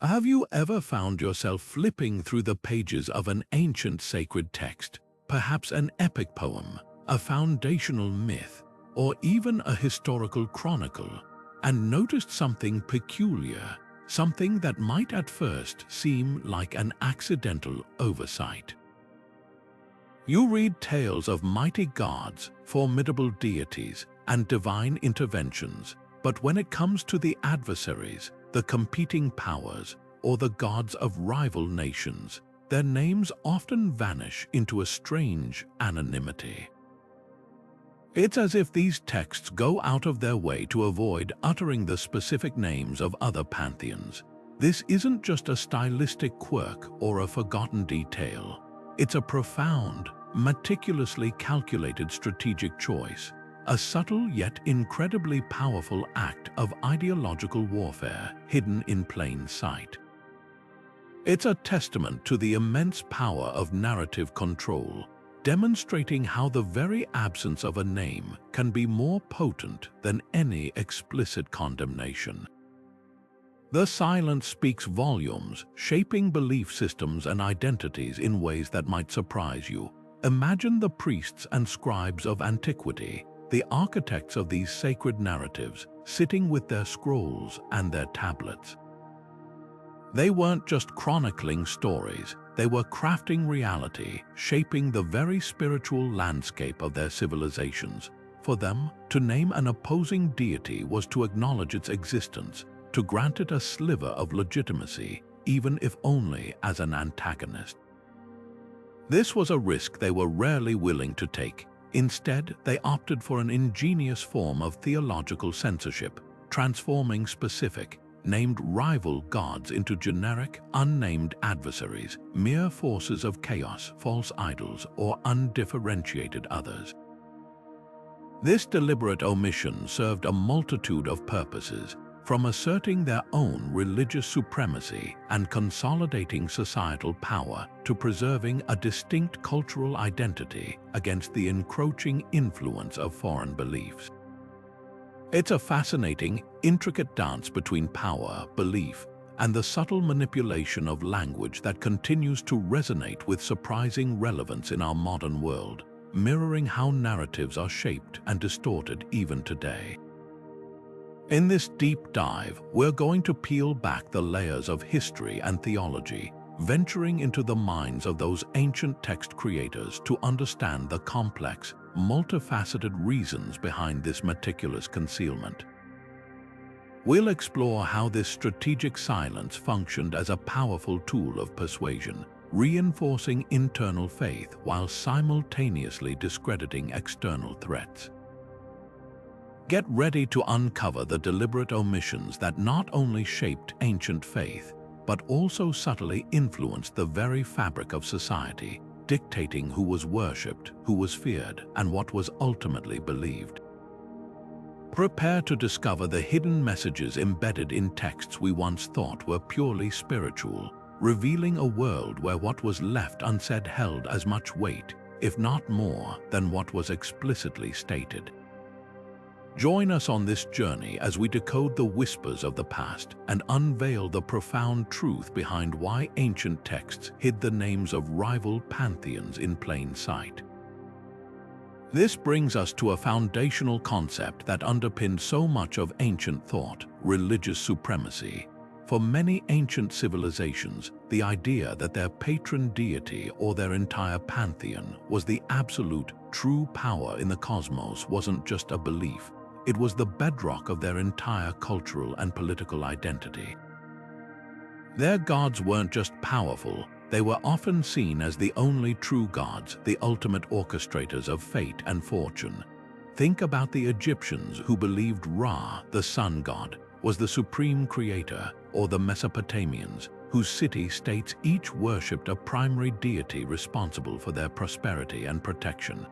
Have you ever found yourself flipping through the pages of an ancient sacred text, perhaps an epic poem, a foundational myth, or even a historical chronicle, and noticed something peculiar, something that might at first seem like an accidental oversight? You read tales of mighty gods, formidable deities, and divine interventions, but when it comes to the adversaries, the competing powers, or the gods of rival nations, their names often vanish into a strange anonymity. It's as if these texts go out of their way to avoid uttering the specific names of other pantheons. This isn't just a stylistic quirk or a forgotten detail. It's a profound, meticulously calculated strategic choice, a subtle yet incredibly powerful act of ideological warfare hidden in plain sight. It's a testament to the immense power of narrative control, demonstrating how the very absence of a name can be more potent than any explicit condemnation. The silence speaks volumes, shaping belief systems and identities in ways that might surprise you. Imagine the priests and scribes of antiquity, the architects of these sacred narratives, sitting with their scrolls and their tablets. They weren't just chronicling stories, they were crafting reality, shaping the very spiritual landscape of their civilizations. For them, to name an opposing deity was to acknowledge its existence, to grant it a sliver of legitimacy, even if only as an antagonist. This was a risk they were rarely willing to take. Instead, they opted for an ingenious form of theological censorship, transforming specific, named rival gods into generic, unnamed adversaries, mere forces of chaos, false idols, or undifferentiated others. This deliberate omission served a multitude of purposes, from asserting their own religious supremacy and consolidating societal power to preserving a distinct cultural identity against the encroaching influence of foreign beliefs. It's a fascinating, intricate dance between power, belief, and the subtle manipulation of language that continues to resonate with surprising relevance in our modern world, mirroring how narratives are shaped and distorted even today. In this deep dive, we're going to peel back the layers of history and theology, venturing into the minds of those ancient text creators to understand the complex, multifaceted reasons behind this meticulous concealment. We'll explore how this strategic silence functioned as a powerful tool of persuasion, reinforcing internal faith while simultaneously discrediting external threats. Get ready to uncover the deliberate omissions that not only shaped ancient faith, but also subtly influenced the very fabric of society, dictating who was worshipped, who was feared, and what was ultimately believed. Prepare to discover the hidden messages embedded in texts we once thought were purely spiritual, revealing a world where what was left unsaid held as much weight, if not more, than what was explicitly stated. Join us on this journey as we decode the whispers of the past and unveil the profound truth behind why ancient texts hid the names of rival pantheons in plain sight. This brings us to a foundational concept that underpinned so much of ancient thought: religious supremacy. For many ancient civilizations, the idea that their patron deity or their entire pantheon was the absolute, true power in the cosmos wasn't just a belief. It was the bedrock of their entire cultural and political identity. Their gods weren't just powerful, they were often seen as the only true gods, the ultimate orchestrators of fate and fortune. Think about the Egyptians who believed Ra, the sun god, was the supreme creator, or the Mesopotamians, whose city-states each worshipped a primary deity responsible for their prosperity and protection.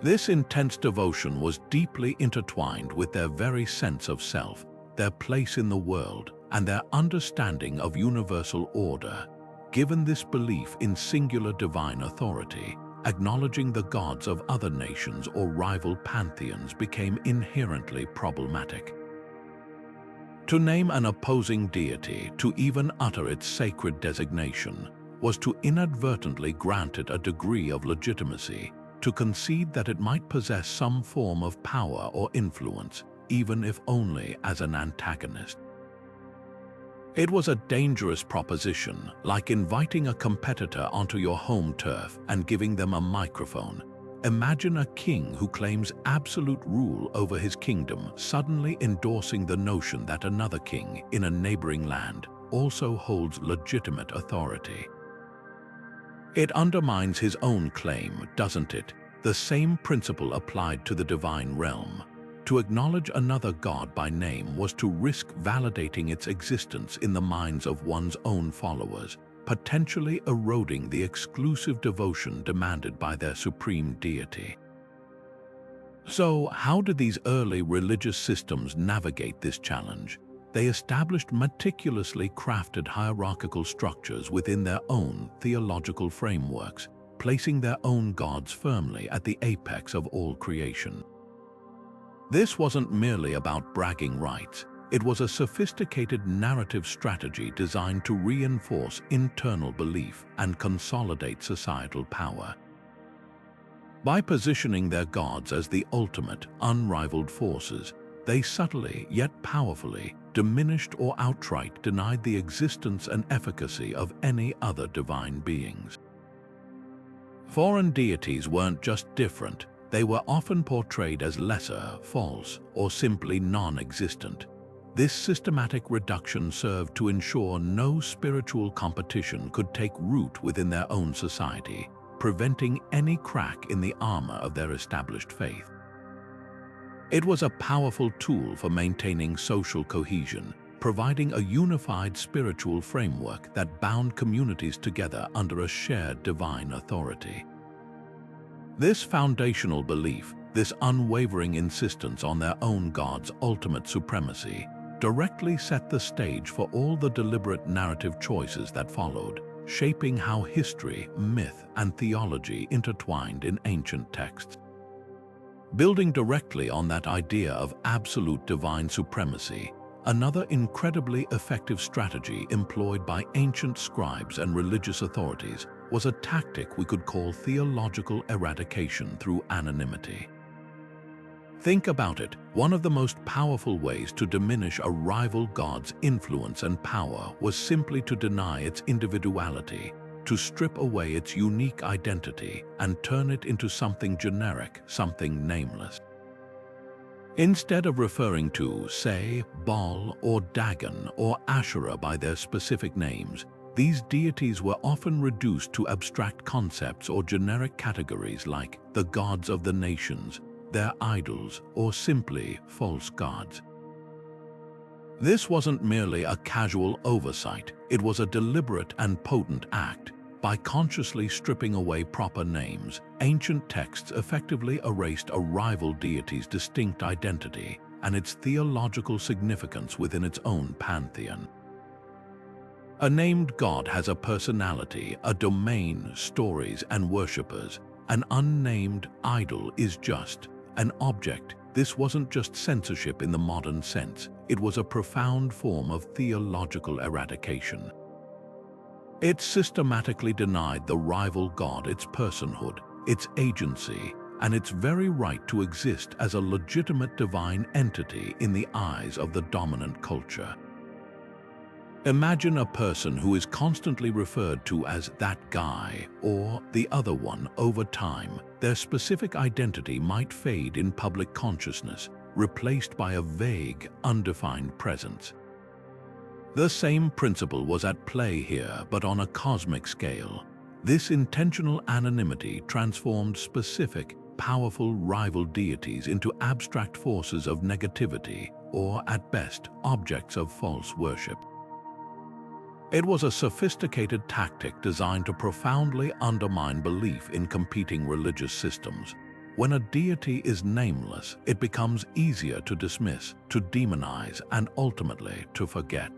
This intense devotion was deeply intertwined with their very sense of self, their place in the world, and their understanding of universal order. Given this belief in singular divine authority, acknowledging the gods of other nations or rival pantheons became inherently problematic. To name an opposing deity, to even utter its sacred designation, was to inadvertently grant it a degree of legitimacy, to concede that it might possess some form of power or influence, even if only as an antagonist. It was a dangerous proposition, like inviting a competitor onto your home turf and giving them a microphone. Imagine a king who claims absolute rule over his kingdom suddenly endorsing the notion that another king in a neighboring land also holds legitimate authority. It undermines his own claim, doesn't it? The same principle applied to the divine realm. To acknowledge another god by name was to risk validating its existence in the minds of one's own followers, potentially eroding the exclusive devotion demanded by their supreme deity. So, how did these early religious systems navigate this challenge? They established meticulously crafted hierarchical structures within their own theological frameworks, placing their own gods firmly at the apex of all creation. This wasn't merely about bragging rights. It was a sophisticated narrative strategy designed to reinforce internal belief and consolidate societal power. By positioning their gods as the ultimate, unrivaled forces, they subtly yet powerfully diminished or outright denied the existence and efficacy of any other divine beings. Foreign deities weren't just different, they were often portrayed as lesser, false, or simply non-existent. This systematic reduction served to ensure no spiritual competition could take root within their own society, preventing any crack in the armor of their established faith. It was a powerful tool for maintaining social cohesion, providing a unified spiritual framework that bound communities together under a shared divine authority. This foundational belief, this unwavering insistence on their own god's ultimate supremacy, directly set the stage for all the deliberate narrative choices that followed, shaping how history, myth, and theology intertwined in ancient texts. Building directly on that idea of absolute divine supremacy, another incredibly effective strategy employed by ancient scribes and religious authorities was a tactic we could call theological eradication through anonymity. Think about it, one of the most powerful ways to diminish a rival god's influence and power was simply to deny its individuality, to strip away its unique identity and turn it into something generic, something nameless. Instead of referring to, say, Baal or Dagon or Asherah by their specific names, these deities were often reduced to abstract concepts or generic categories like the gods of the nations, their idols, or simply false gods. This wasn't merely a casual oversight, it was a deliberate and potent act. By consciously stripping away proper names, ancient texts effectively erased a rival deity's distinct identity and its theological significance within its own pantheon. A named god has a personality, a domain, stories, and worshippers. An unnamed idol is just an object. This wasn't just censorship in the modern sense, it was a profound form of theological eradication. It systematically denied the rival god its personhood, its agency, and its very right to exist as a legitimate divine entity in the eyes of the dominant culture. Imagine a person who is constantly referred to as that guy or the other one. Over time, their specific identity might fade in public consciousness, replaced by a vague, undefined presence. The same principle was at play here, but on a cosmic scale. This intentional anonymity transformed specific, powerful rival deities into abstract forces of negativity, or at best, objects of false worship. It was a sophisticated tactic designed to profoundly undermine belief in competing religious systems. When a deity is nameless, it becomes easier to dismiss, to demonize, and ultimately to forget.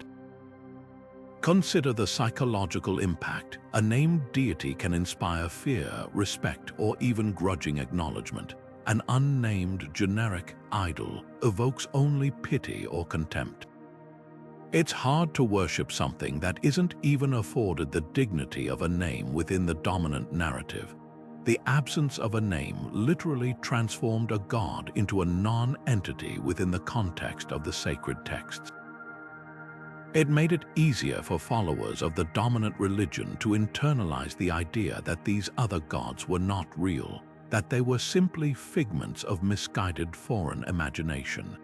Consider the psychological impact. A named deity can inspire fear, respect, or even grudging acknowledgement. An unnamed, generic idol evokes only pity or contempt. It's hard to worship something that isn't even afforded the dignity of a name within the dominant narrative. The absence of a name literally transformed a god into a non-entity within the context of the sacred texts. It made it easier for followers of the dominant religion to internalize the idea that these other gods were not real, that they were simply figments of misguided foreign imagination.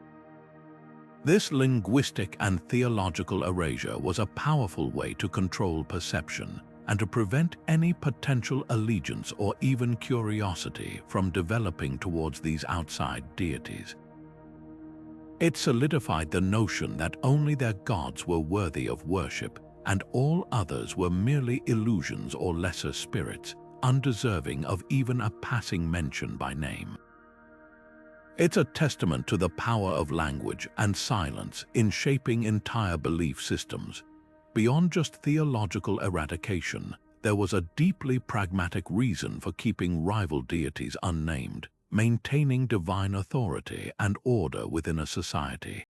This linguistic and theological erasure was a powerful way to control perception and to prevent any potential allegiance or even curiosity from developing towards these outside deities. It solidified the notion that only their gods were worthy of worship and all others were merely illusions or lesser spirits, undeserving of even a passing mention by name. It's a testament to the power of language and silence in shaping entire belief systems. Beyond just theological eradication, there was a deeply pragmatic reason for keeping rival deities unnamed, maintaining divine authority and order within a society.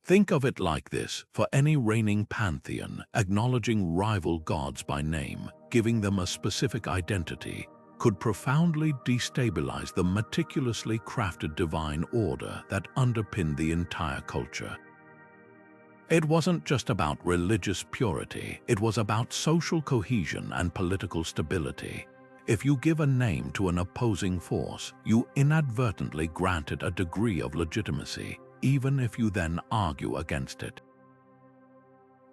Think of it like this: for any reigning pantheon, acknowledging rival gods by name, giving them a specific identity, could profoundly destabilize the meticulously crafted divine order that underpinned the entire culture. It wasn't just about religious purity, it was about social cohesion and political stability. If you give a name to an opposing force, you inadvertently grant it a degree of legitimacy, even if you then argue against it.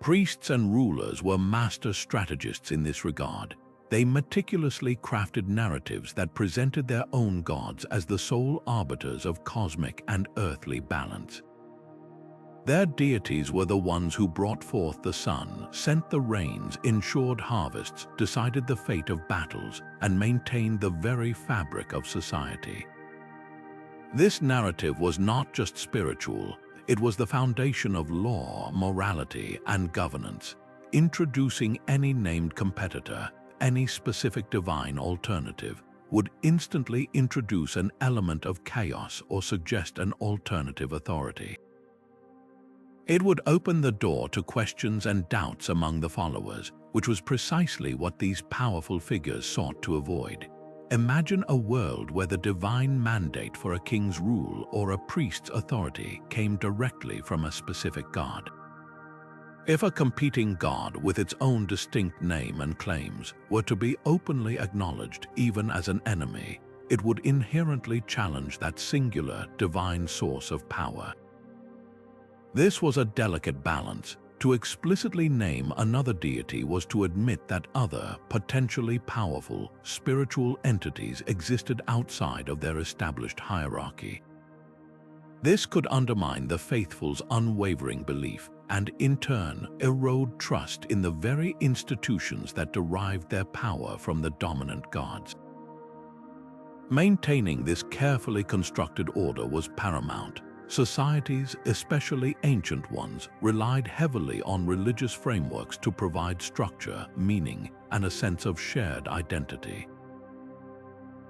Priests and rulers were master strategists in this regard. They meticulously crafted narratives that presented their own gods as the sole arbiters of cosmic and earthly balance. Their deities were the ones who brought forth the sun, sent the rains, ensured harvests, decided the fate of battles, and maintained the very fabric of society. This narrative was not just spiritual, it was the foundation of law, morality, and governance. Introducing any named competitor, any specific divine alternative, would instantly introduce an element of chaos or suggest an alternative authority. It would open the door to questions and doubts among the followers, which was precisely what these powerful figures sought to avoid. Imagine a world where the divine mandate for a king's rule or a priest's authority came directly from a specific god. If a competing god with its own distinct name and claims were to be openly acknowledged even as an enemy, it would inherently challenge that singular divine source of power. This was a delicate balance. To explicitly name another deity was to admit that other, potentially powerful, spiritual entities existed outside of their established hierarchy. This could undermine the faithful's unwavering belief and, in turn, erode trust in the very institutions that derived their power from the dominant gods. Maintaining this carefully constructed order was paramount. Societies, especially ancient ones, relied heavily on religious frameworks to provide structure, meaning, and a sense of shared identity.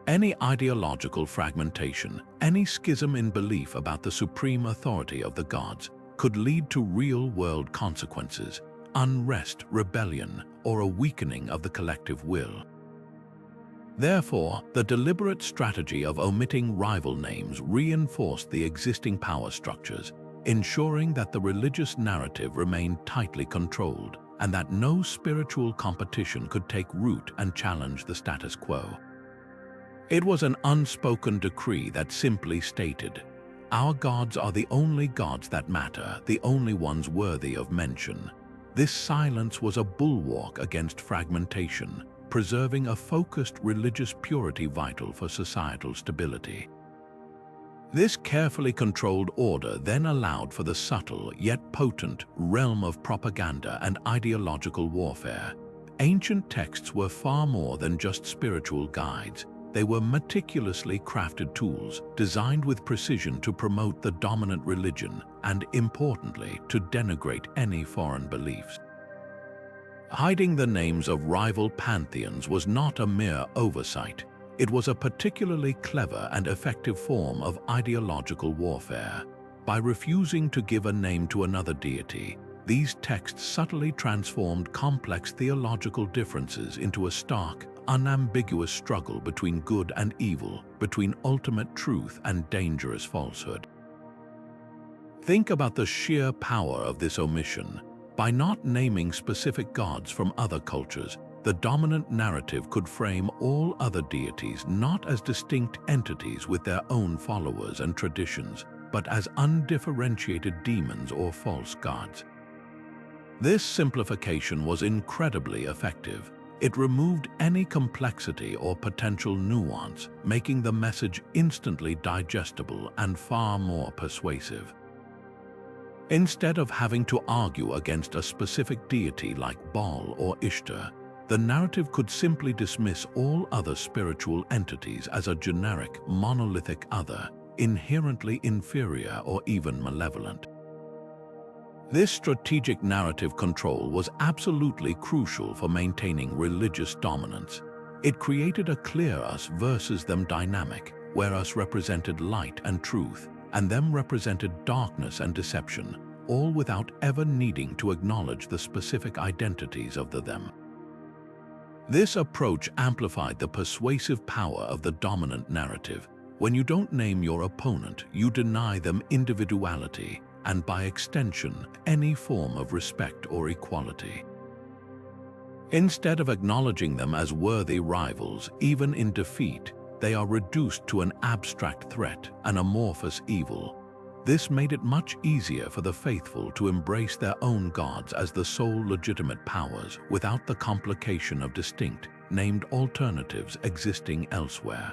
Any ideological fragmentation, any schism in belief about the supreme authority of the gods, could lead to real-world consequences, unrest, rebellion, or a weakening of the collective will. Therefore, the deliberate strategy of omitting rival names reinforced the existing power structures, ensuring that the religious narrative remained tightly controlled and that no spiritual competition could take root and challenge the status quo. It was an unspoken decree that simply stated, "Our gods are the only gods that matter, the only ones worthy of mention." This silence was a bulwark against fragmentation, preserving a focused religious purity vital for societal stability. This carefully controlled order then allowed for the subtle yet potent realm of propaganda and ideological warfare. Ancient texts were far more than just spiritual guides. They were meticulously crafted tools, designed with precision to promote the dominant religion and, importantly, to denigrate any foreign beliefs. Hiding the names of rival pantheons was not a mere oversight. It was a particularly clever and effective form of ideological warfare. By refusing to give a name to another deity, these texts subtly transformed complex theological differences into a stark, unambiguous struggle between good and evil, between ultimate truth and dangerous falsehood. Think about the sheer power of this omission. By not naming specific gods from other cultures, the dominant narrative could frame all other deities not as distinct entities with their own followers and traditions, but as undifferentiated demons or false gods. This simplification was incredibly effective. It removed any complexity or potential nuance, making the message instantly digestible and far more persuasive. Instead of having to argue against a specific deity like Baal or Ishtar, the narrative could simply dismiss all other spiritual entities as a generic, monolithic other, inherently inferior or even malevolent. This strategic narrative control was absolutely crucial for maintaining religious dominance. It created a clear us versus them dynamic, where us represented light and truth, and them represented darkness and deception, all without ever needing to acknowledge the specific identities of the them. This approach amplified the persuasive power of the dominant narrative. When you don't name your opponent, you deny them individuality, and by extension, any form of respect or equality. Instead of acknowledging them as worthy rivals, even in defeat, they are reduced to an abstract threat, an amorphous evil. This made it much easier for the faithful to embrace their own gods as the sole legitimate powers without the complication of distinct, named alternatives existing elsewhere.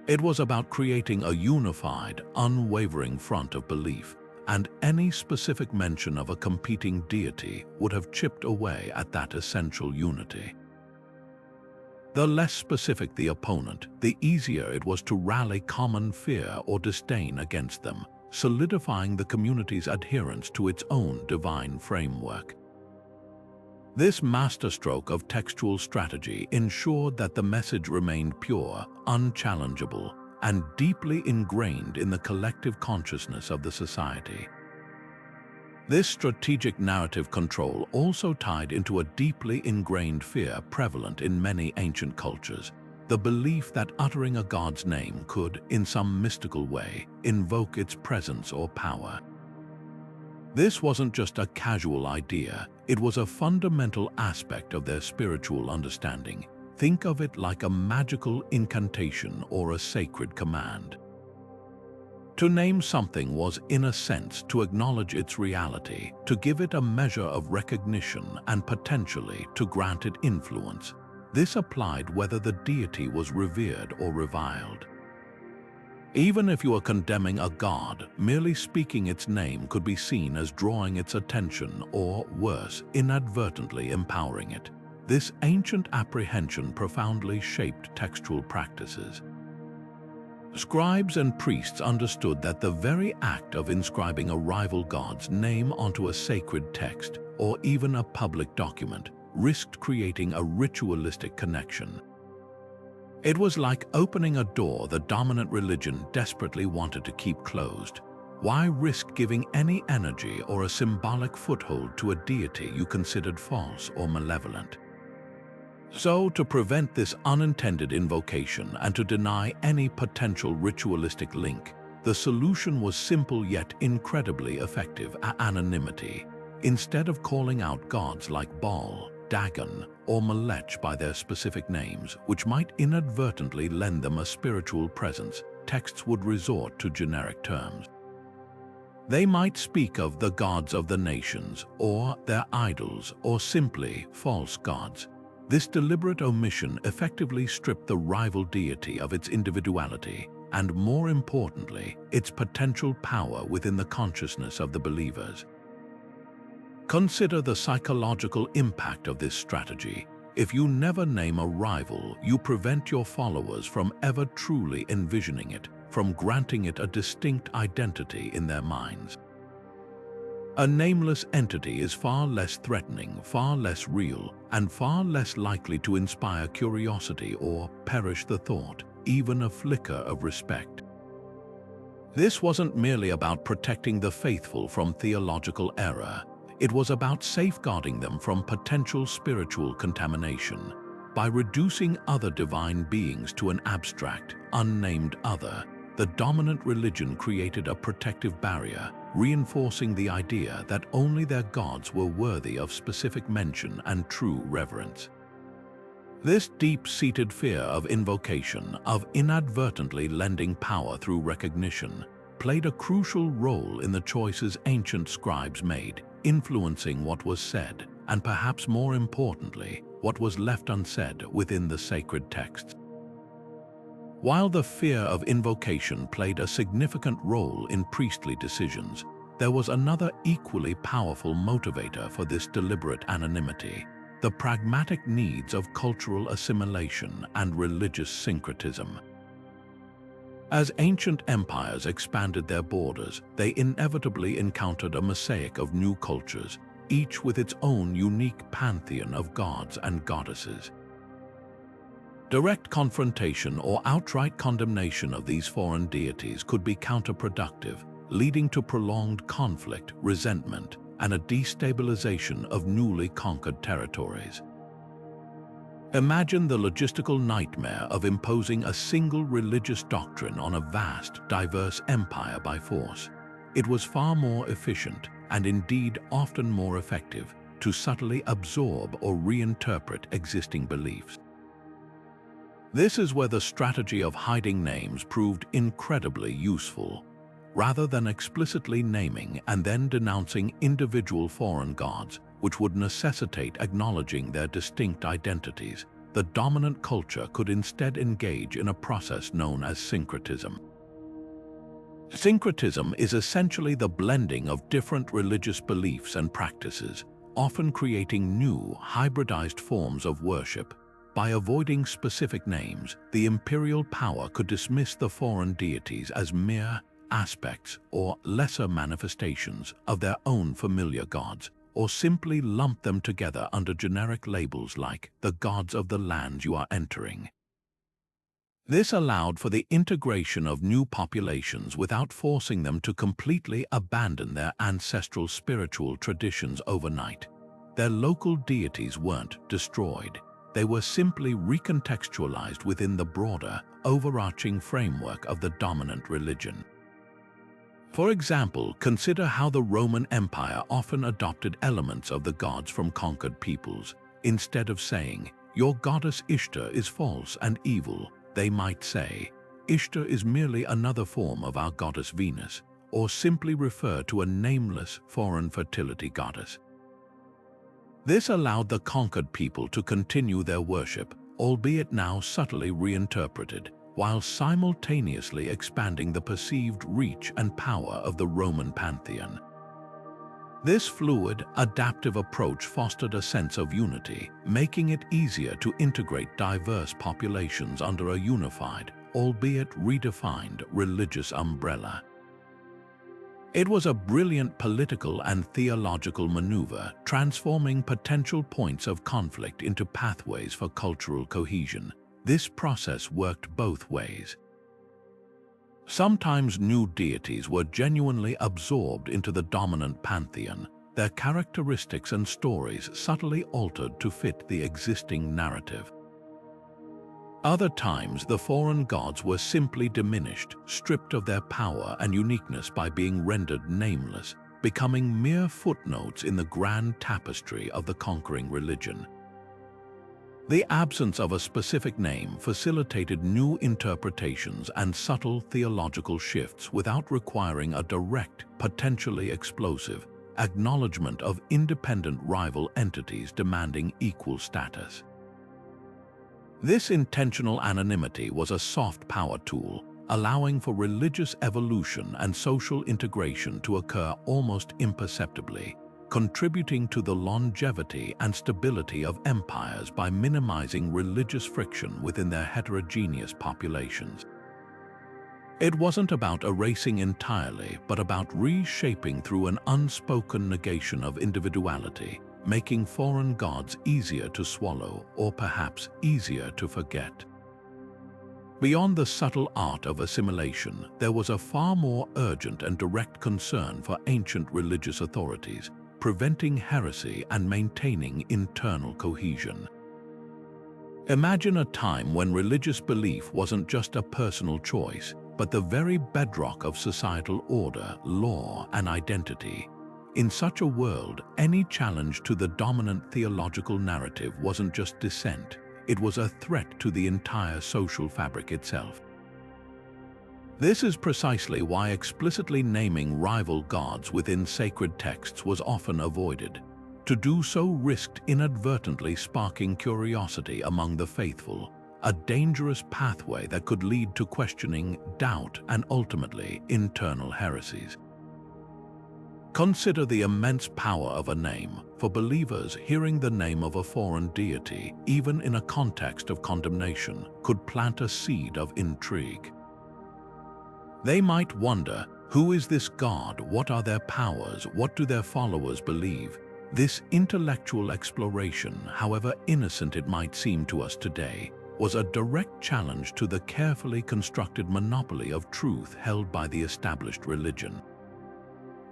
It was about creating a unified, unwavering front of belief, and any specific mention of a competing deity would have chipped away at that essential unity. The less specific the opponent, the easier it was to rally common fear or disdain against them, solidifying the community's adherence to its own divine framework. This masterstroke of textual strategy ensured that the message remained pure, unchallengeable, and deeply ingrained in the collective consciousness of the society. This strategic narrative control also tied into a deeply ingrained fear prevalent in many ancient cultures, the belief that uttering a god's name could, in some mystical way, invoke its presence or power. This wasn't just a casual idea, it was a fundamental aspect of their spiritual understanding. Think of it like a magical incantation or a sacred command. To name something was, in a sense, to acknowledge its reality, to give it a measure of recognition and potentially to grant it influence. This applied whether the deity was revered or reviled. Even if you were condemning a god, merely speaking its name could be seen as drawing its attention or, worse, inadvertently empowering it. This ancient apprehension profoundly shaped textual practices. Scribes and priests understood that the very act of inscribing a rival god's name onto a sacred text, or even a public document, risked creating a ritualistic connection. It was like opening a door the dominant religion desperately wanted to keep closed. Why risk giving any energy or a symbolic foothold to a deity you considered false or malevolent? So, to prevent this unintended invocation and to deny any potential ritualistic link, the solution was simple yet incredibly effective: anonymity. Instead of calling out gods like Baal, Dagon, or Molech by their specific names, which might inadvertently lend them a spiritual presence, texts would resort to generic terms. They might speak of the gods of the nations, or their idols, or simply false gods. This deliberate omission effectively stripped the rival deity of its individuality and, more importantly, its potential power within the consciousness of the believers. Consider the psychological impact of this strategy. If you never name a rival, you prevent your followers from ever truly envisioning it, from granting it a distinct identity in their minds. A nameless entity is far less threatening, far less real, and far less likely to inspire curiosity or, perish the thought, even a flicker of respect. This wasn't merely about protecting the faithful from theological error. It was about safeguarding them from potential spiritual contamination. By reducing other divine beings to an abstract, unnamed other, the dominant religion created a protective barrier, reinforcing the idea that only their gods were worthy of specific mention and true reverence. This deep-seated fear of invocation, of inadvertently lending power through recognition, played a crucial role in the choices ancient scribes made, influencing what was said, and perhaps more importantly, what was left unsaid within the sacred texts. While the fear of invocation played a significant role in priestly decisions, there was another equally powerful motivator for this deliberate anonymity: the pragmatic needs of cultural assimilation and religious syncretism. As ancient empires expanded their borders, they inevitably encountered a mosaic of new cultures, each with its own unique pantheon of gods and goddesses. Direct confrontation or outright condemnation of these foreign deities could be counterproductive, leading to prolonged conflict, resentment, and a destabilization of newly conquered territories. Imagine the logistical nightmare of imposing a single religious doctrine on a vast, diverse empire by force. It was far more efficient, and indeed often more effective, to subtly absorb or reinterpret existing beliefs. This is where the strategy of hiding names proved incredibly useful. Rather than explicitly naming and then denouncing individual foreign gods, which would necessitate acknowledging their distinct identities, the dominant culture could instead engage in a process known as syncretism. Syncretism is essentially the blending of different religious beliefs and practices, often creating new, hybridized forms of worship. By avoiding specific names, the imperial power could dismiss the foreign deities as mere aspects or lesser manifestations of their own familiar gods, or simply lump them together under generic labels like the gods of the lands you are entering. This allowed for the integration of new populations without forcing them to completely abandon their ancestral spiritual traditions overnight. Their local deities weren't destroyed. They were simply recontextualized within the broader, overarching framework of the dominant religion. For example, consider how the Roman Empire often adopted elements of the gods from conquered peoples. Instead of saying, "Your goddess Ishtar is false and evil," they might say, "Ishtar is merely another form of our goddess Venus," or simply refer to a nameless foreign fertility goddess. This allowed the conquered people to continue their worship, albeit now subtly reinterpreted, while simultaneously expanding the perceived reach and power of the Roman pantheon. This fluid, adaptive approach fostered a sense of unity, making it easier to integrate diverse populations under a unified, albeit redefined, religious umbrella. It was a brilliant political and theological maneuver, transforming potential points of conflict into pathways for cultural cohesion. This process worked both ways. Sometimes new deities were genuinely absorbed into the dominant pantheon, their characteristics and stories subtly altered to fit the existing narrative. Other times, the foreign gods were simply diminished, stripped of their power and uniqueness by being rendered nameless, becoming mere footnotes in the grand tapestry of the conquering religion. The absence of a specific name facilitated new interpretations and subtle theological shifts without requiring a direct, potentially explosive, acknowledgement of independent rival entities demanding equal status. This intentional anonymity was a soft power tool, allowing for religious evolution and social integration to occur almost imperceptibly, contributing to the longevity and stability of empires by minimizing religious friction within their heterogeneous populations. It wasn't about erasing entirely, but about reshaping through an unspoken negation of individuality, making foreign gods easier to swallow or perhaps easier to forget. Beyond the subtle art of assimilation, there was a far more urgent and direct concern for ancient religious authorities, preventing heresy and maintaining internal cohesion. Imagine a time when religious belief wasn't just a personal choice, but the very bedrock of societal order, law, and identity. In such a world, any challenge to the dominant theological narrative wasn't just dissent, it was a threat to the entire social fabric itself. This is precisely why explicitly naming rival gods within sacred texts was often avoided. To do so risked inadvertently sparking curiosity among the faithful, a dangerous pathway that could lead to questioning, doubt, and ultimately internal heresies. Consider the immense power of a name. For believers, hearing the name of a foreign deity, even in a context of condemnation, could plant a seed of intrigue. They might wonder, who is this god? What are their powers? What do their followers believe? This intellectual exploration, however innocent it might seem to us today, was a direct challenge to the carefully constructed monopoly of truth held by the established religion.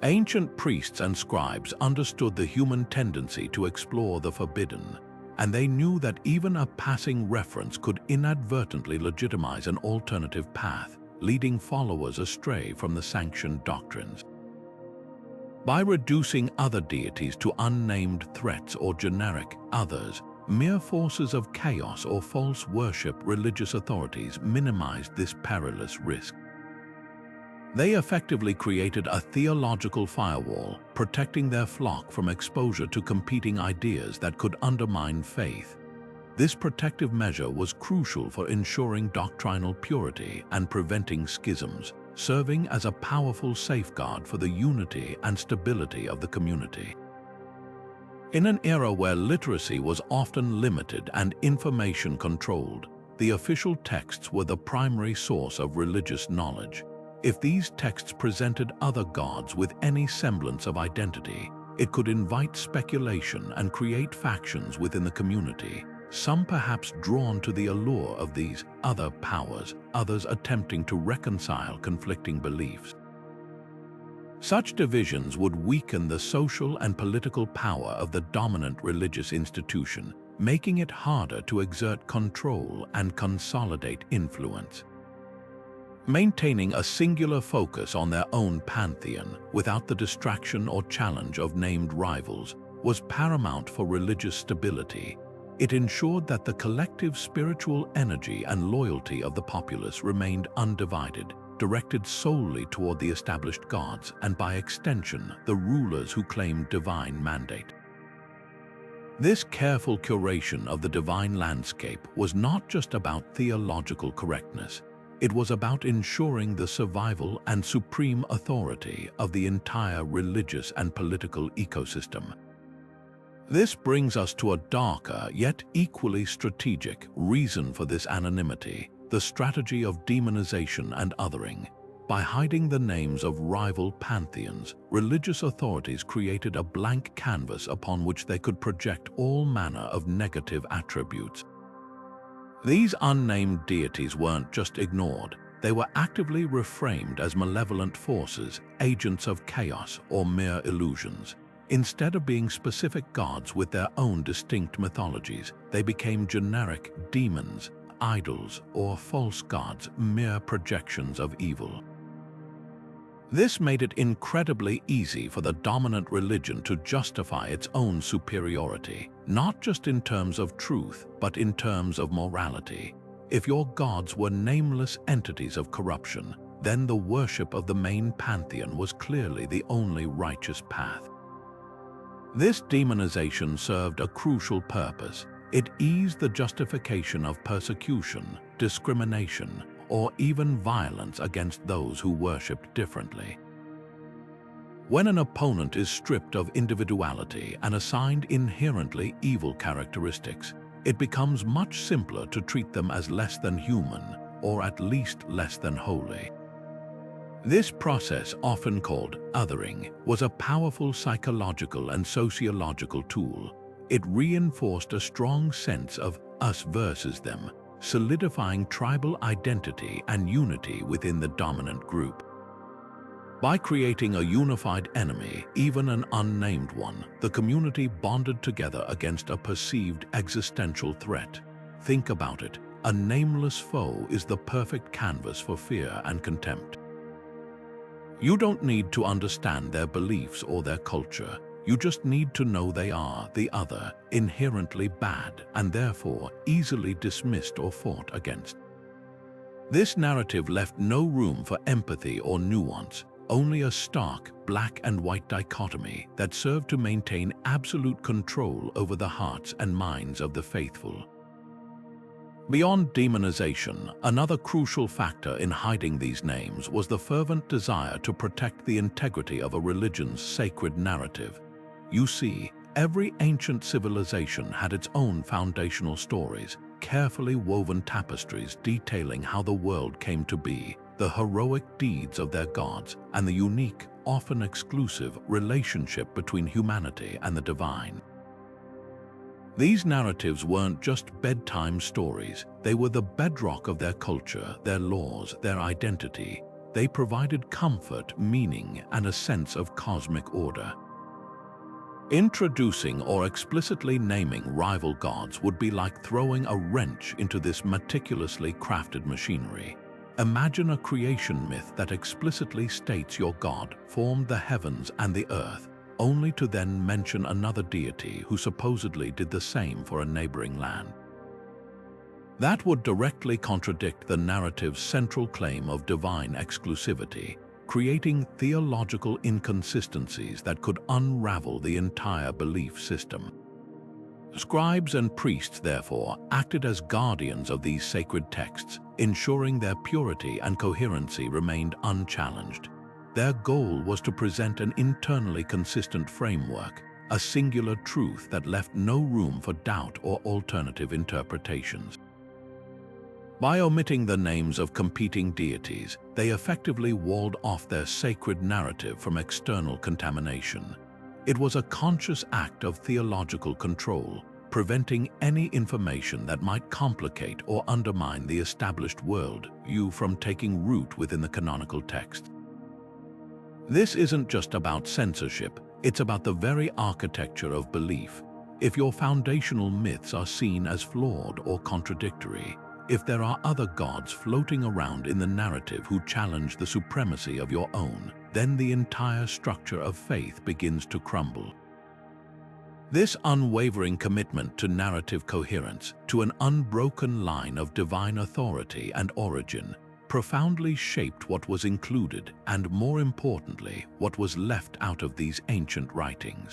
Ancient priests and scribes understood the human tendency to explore the forbidden, and they knew that even a passing reference could inadvertently legitimize an alternative path, leading followers astray from the sanctioned doctrines. By reducing other deities to unnamed threats or generic others, mere forces of chaos or false worship, religious authorities minimized this perilous risk. They effectively created a theological firewall, protecting their flock from exposure to competing ideas that could undermine faith. This protective measure was crucial for ensuring doctrinal purity and preventing schisms, serving as a powerful safeguard for the unity and stability of the community. In an era where literacy was often limited and information controlled, the official texts were the primary source of religious knowledge. If these texts presented other gods with any semblance of identity, it could invite speculation and create factions within the community, some perhaps drawn to the allure of these other powers, others attempting to reconcile conflicting beliefs. Such divisions would weaken the social and political power of the dominant religious institution, making it harder to exert control and consolidate influence. Maintaining a singular focus on their own pantheon, without the distraction or challenge of named rivals, was paramount for religious stability. It ensured that the collective spiritual energy and loyalty of the populace remained undivided, directed solely toward the established gods and, by extension, the rulers who claimed divine mandate. This careful curation of the divine landscape was not just about theological correctness. It was about ensuring the survival and supreme authority of the entire religious and political ecosystem. This brings us to a darker, yet equally strategic, reason for this anonymity: the strategy of demonization and othering. By hiding the names of rival pantheons, religious authorities created a blank canvas upon which they could project all manner of negative attributes. These unnamed deities weren't just ignored, they were actively reframed as malevolent forces, agents of chaos, or mere illusions. Instead of being specific gods with their own distinct mythologies, they became generic demons, idols, or false gods, mere projections of evil. This made it incredibly easy for the dominant religion to justify its own superiority, not just in terms of truth, but in terms of morality. If your gods were nameless entities of corruption, then the worship of the main pantheon was clearly the only righteous path. This demonization served a crucial purpose. It eased the justification of persecution, discrimination, or even violence against those who worshipped differently. When an opponent is stripped of individuality and assigned inherently evil characteristics, it becomes much simpler to treat them as less than human, or at least less than holy. This process, often called othering, was a powerful psychological and sociological tool. It reinforced a strong sense of us versus them, solidifying tribal identity and unity within the dominant group. By creating a unified enemy, even an unnamed one, the community bonded together against a perceived existential threat. Think about it. A nameless foe is the perfect canvas for fear and contempt. You don't need to understand their beliefs or their culture. You just need to know they are the other, inherently bad, and therefore easily dismissed or fought against. This narrative left no room for empathy or nuance, only a stark black and white dichotomy that served to maintain absolute control over the hearts and minds of the faithful. Beyond demonization, another crucial factor in hiding these names was the fervent desire to protect the integrity of a religion's sacred narrative. You see, every ancient civilization had its own foundational stories, carefully woven tapestries detailing how the world came to be, the heroic deeds of their gods, and the unique, often exclusive, relationship between humanity and the divine. These narratives weren't just bedtime stories, they were the bedrock of their culture, their laws, their identity. They provided comfort, meaning, and a sense of cosmic order. Introducing or explicitly naming rival gods would be like throwing a wrench into this meticulously crafted machinery. Imagine a creation myth that explicitly states your god formed the heavens and the earth, only to then mention another deity who supposedly did the same for a neighboring land. That would directly contradict the narrative's central claim of divine exclusivity, creating theological inconsistencies that could unravel the entire belief system. Scribes and priests, therefore, acted as guardians of these sacred texts, ensuring their purity and coherency remained unchallenged. Their goal was to present an internally consistent framework, a singular truth that left no room for doubt or alternative interpretations. By omitting the names of competing deities, they effectively walled off their sacred narrative from external contamination. It was a conscious act of theological control, preventing any information that might complicate or undermine the established worldview from taking root within the canonical text. This isn't just about censorship, it's about the very architecture of belief. If your foundational myths are seen as flawed or contradictory, if there are other gods floating around in the narrative who challenge the supremacy of your own, then the entire structure of faith begins to crumble. This unwavering commitment to narrative coherence, to an unbroken line of divine authority and origin, profoundly shaped what was included and, more importantly, what was left out of these ancient writings.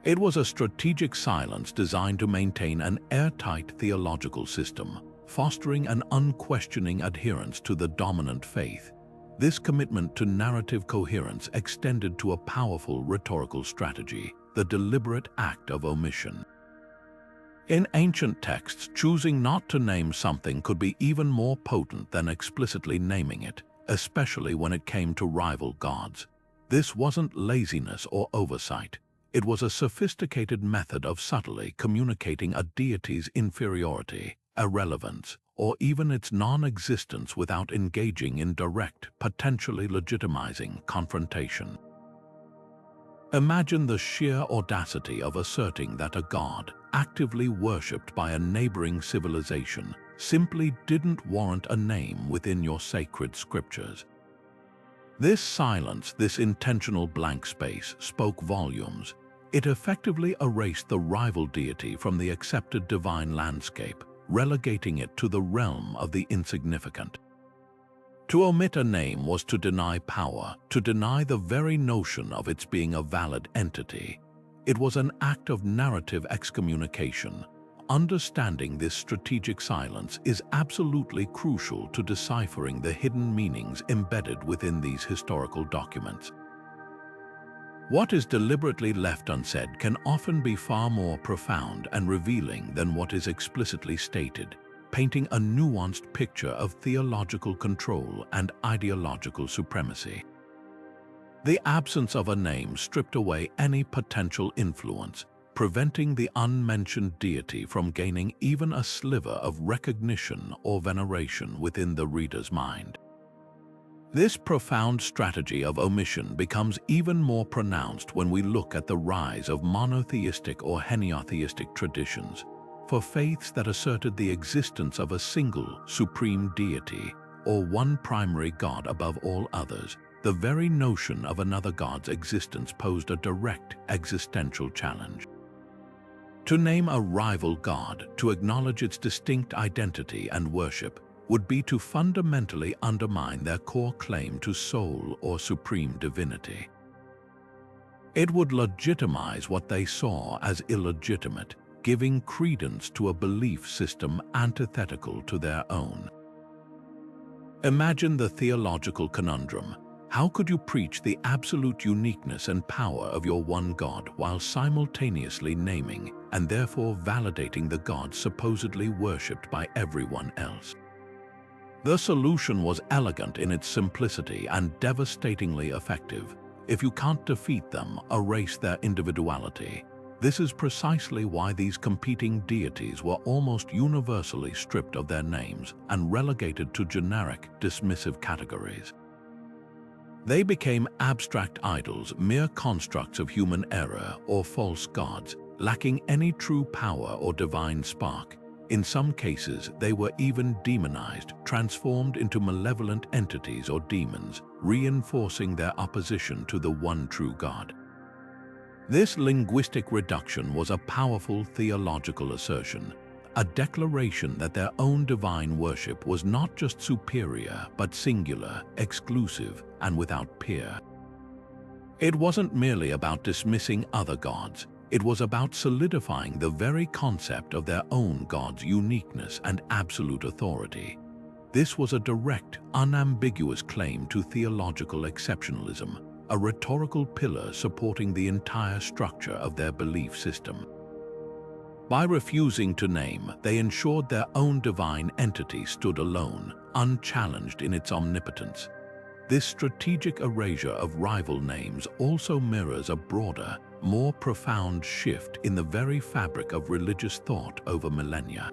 It was a strategic silence designed to maintain an airtight theological system, fostering an unquestioning adherence to the dominant faith. This commitment to narrative coherence extended to a powerful rhetorical strategy, the deliberate act of omission. In ancient texts, choosing not to name something could be even more potent than explicitly naming it, especially when it came to rival gods. This wasn't laziness or oversight. It was a sophisticated method of subtly communicating a deity's inferiority, irrelevance, or even its non-existence without engaging in direct, potentially legitimizing confrontation. Imagine the sheer audacity of asserting that a god, actively worshipped by a neighboring civilization, simply didn't warrant a name within your sacred scriptures. This silence, this intentional blank space, spoke volumes. It effectively erased the rival deity from the accepted divine landscape, relegating it to the realm of the insignificant. To omit a name was to deny power, to deny the very notion of its being a valid entity. It was an act of narrative excommunication. Understanding this strategic silence is absolutely crucial to deciphering the hidden meanings embedded within these historical documents. What is deliberately left unsaid can often be far more profound and revealing than what is explicitly stated, painting a nuanced picture of theological control and ideological supremacy. The absence of a name stripped away any potential influence, preventing the unmentioned deity from gaining even a sliver of recognition or veneration within the reader's mind. This profound strategy of omission becomes even more pronounced when we look at the rise of monotheistic or henotheistic traditions, for faiths that asserted the existence of a single supreme deity or one primary god above all others. The very notion of another god's existence posed a direct existential challenge. To name a rival god, to acknowledge its distinct identity and worship, would be to fundamentally undermine their core claim to soul or supreme divinity. It would legitimize what they saw as illegitimate, giving credence to a belief system antithetical to their own. Imagine the theological conundrum. How could you preach the absolute uniqueness and power of your one God while simultaneously naming and therefore validating the God supposedly worshipped by everyone else? The solution was elegant in its simplicity and devastatingly effective. If you can't defeat them, erase their individuality. This is precisely why these competing deities were almost universally stripped of their names and relegated to generic, dismissive categories. They became abstract idols, mere constructs of human error or false gods, lacking any true power or divine spark. In some cases, they were even demonized, transformed into malevolent entities or demons, reinforcing their opposition to the one true God. This linguistic reduction was a powerful theological assertion, a declaration that their own divine worship was not just superior, but singular, exclusive, and without peer. It wasn't merely about dismissing other gods. It was about solidifying the very concept of their own God's uniqueness and absolute authority. This was a direct, unambiguous claim to theological exceptionalism, a rhetorical pillar supporting the entire structure of their belief system. By refusing to name, they ensured their own divine entity stood alone, unchallenged in its omnipotence. This strategic erasure of rival names also mirrors a broader, more profound shift in the very fabric of religious thought over millennia.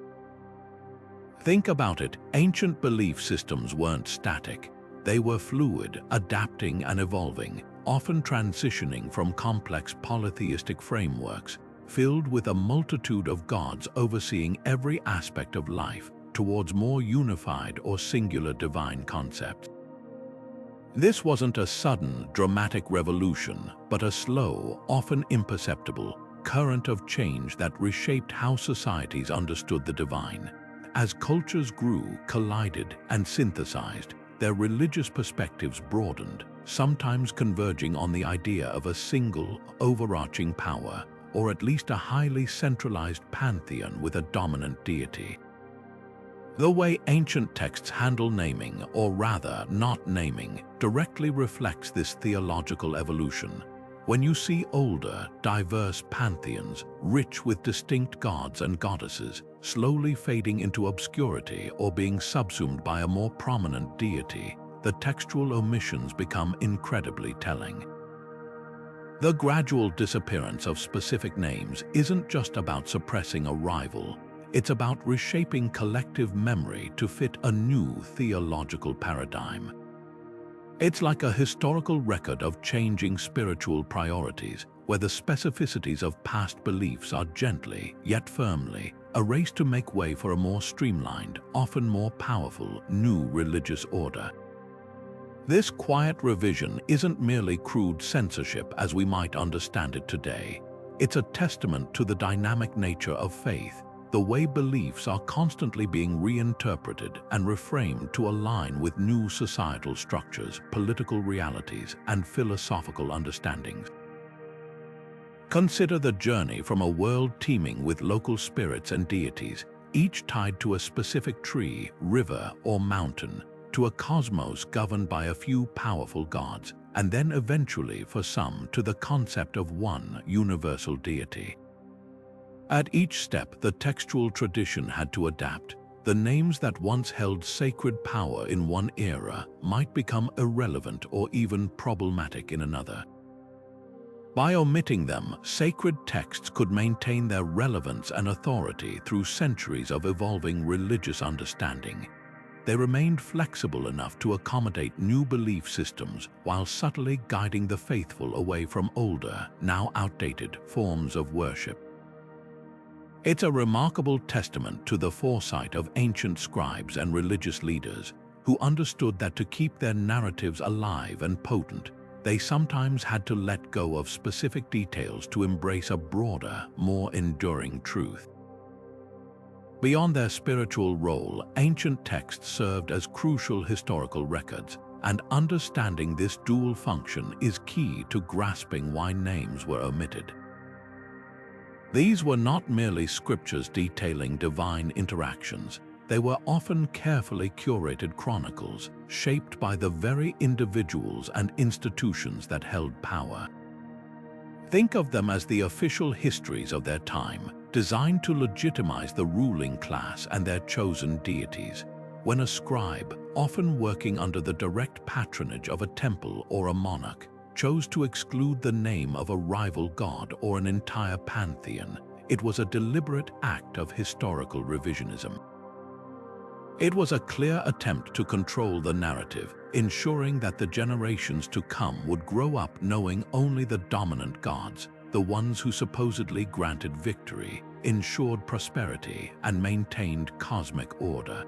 Think about it, ancient belief systems weren't static. They were fluid, adapting and evolving, often transitioning from complex polytheistic frameworks, filled with a multitude of gods overseeing every aspect of life, towards more unified or singular divine concepts. This wasn't a sudden, dramatic revolution, but a slow, often imperceptible, current of change that reshaped how societies understood the divine. As cultures grew, collided, and synthesized, their religious perspectives broadened, sometimes converging on the idea of a single, overarching power, or at least a highly centralized pantheon with a dominant deity. The way ancient texts handle naming, or rather not naming, directly reflects this theological evolution. When you see older, diverse pantheons, rich with distinct gods and goddesses, slowly fading into obscurity or being subsumed by a more prominent deity, the textual omissions become incredibly telling. The gradual disappearance of specific names isn't just about suppressing a rival. It's about reshaping collective memory to fit a new theological paradigm. It's like a historical record of changing spiritual priorities, where the specificities of past beliefs are gently, yet firmly, erased to make way for a more streamlined, often more powerful, new religious order. This quiet revision isn't merely crude censorship as we might understand it today. It's a testament to the dynamic nature of faith, the way beliefs are constantly being reinterpreted and reframed to align with new societal structures, political realities, and philosophical understandings. Consider the journey from a world teeming with local spirits and deities, each tied to a specific tree, river, or mountain, to a cosmos governed by a few powerful gods, and then eventually, for some, to the concept of one universal deity. At each step, the textual tradition had to adapt. The names that once held sacred power in one era might become irrelevant or even problematic in another. By omitting them, sacred texts could maintain their relevance and authority through centuries of evolving religious understanding. They remained flexible enough to accommodate new belief systems while subtly guiding the faithful away from older, now outdated, forms of worship. It's a remarkable testament to the foresight of ancient scribes and religious leaders who understood that to keep their narratives alive and potent, they sometimes had to let go of specific details to embrace a broader, more enduring truth. Beyond their spiritual role, ancient texts served as crucial historical records, and understanding this dual function is key to grasping why names were omitted. These were not merely scriptures detailing divine interactions. They were often carefully curated chronicles, shaped by the very individuals and institutions that held power. Think of them as the official histories of their time, designed to legitimize the ruling class and their chosen deities. When a scribe, often working under the direct patronage of a temple or a monarch, chose to exclude the name of a rival god or an entire pantheon, it was a deliberate act of historical revisionism. It was a clear attempt to control the narrative, ensuring that the generations to come would grow up knowing only the dominant gods, the ones who supposedly granted victory, ensured prosperity, and maintained cosmic order.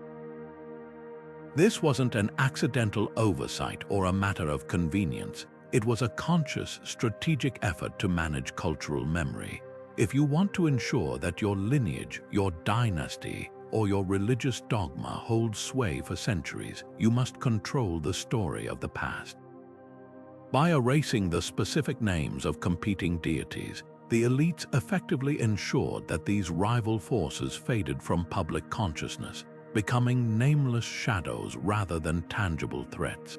This wasn't an accidental oversight or a matter of convenience. It was a conscious, strategic effort to manage cultural memory. If you want to ensure that your lineage, your dynasty, or your religious dogma holds sway for centuries, you must control the story of the past. By erasing the specific names of competing deities, the elites effectively ensured that these rival forces faded from public consciousness, becoming nameless shadows rather than tangible threats.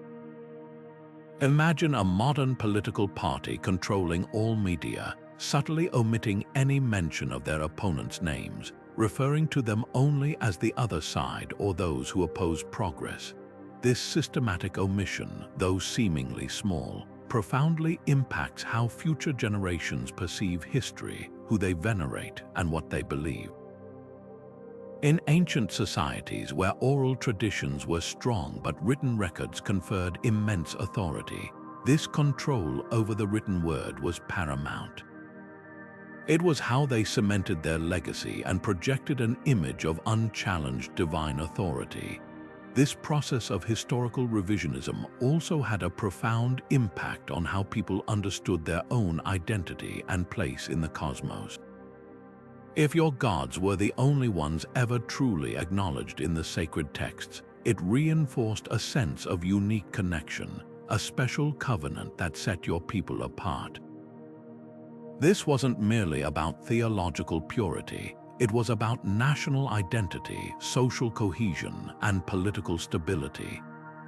Imagine a modern political party controlling all media, subtly omitting any mention of their opponents' names, referring to them only as the other side or those who oppose progress. This systematic omission, though seemingly small, profoundly impacts how future generations perceive history, who they venerate, and what they believe. In ancient societies where oral traditions were strong but written records conferred immense authority, this control over the written word was paramount. It was how they cemented their legacy and projected an image of unchallenged divine authority. This process of historical revisionism also had a profound impact on how people understood their own identity and place in the cosmos. If your gods were the only ones ever truly acknowledged in the sacred texts, it reinforced a sense of unique connection, a special covenant that set your people apart. This wasn't merely about theological purity. It was about national identity, social cohesion, and political stability.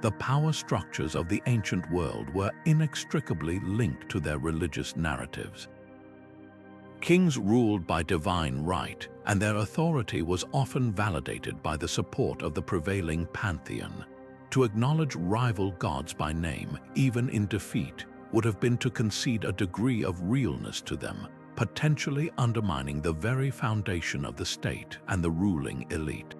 The power structures of the ancient world were inextricably linked to their religious narratives. Kings ruled by divine right, and their authority was often validated by the support of the prevailing pantheon. To acknowledge rival gods by name, even in defeat, would have been to concede a degree of realness to them, potentially undermining the very foundation of the state and the ruling elite.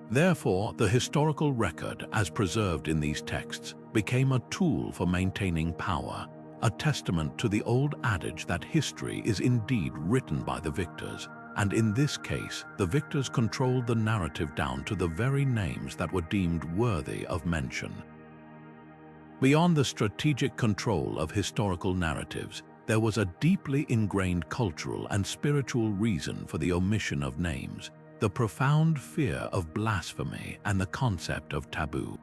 Therefore, the historical record, as preserved in these texts, became a tool for maintaining power, a testament to the old adage that history is indeed written by the victors, and in this case, the victors controlled the narrative down to the very names that were deemed worthy of mention. Beyond the strategic control of historical narratives, there was a deeply ingrained cultural and spiritual reason for the omission of names, the profound fear of blasphemy and the concept of taboo.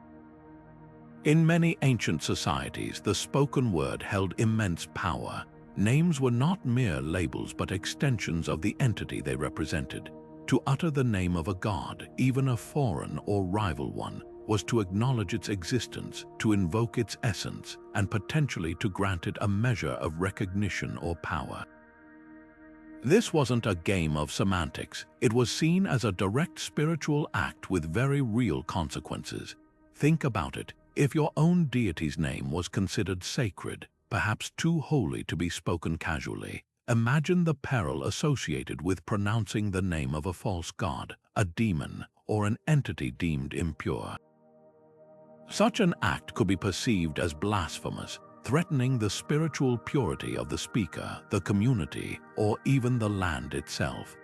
In many ancient societies, the spoken word held immense power. Names were not mere labels but extensions of the entity they represented. To utter the name of a god, even a foreign or rival one, was to acknowledge its existence, to invoke its essence, and potentially to grant it a measure of recognition or power. This wasn't a game of semantics. It was seen as a direct spiritual act with very real consequences. Think about it. If your own deity's name was considered sacred, perhaps too holy to be spoken casually. Imagine the peril associated with pronouncing the name of a false god, a demon, or an entity deemed impure. Such an act could be perceived as blasphemous, threatening the spiritual purity of the speaker, the community, or even the land itself.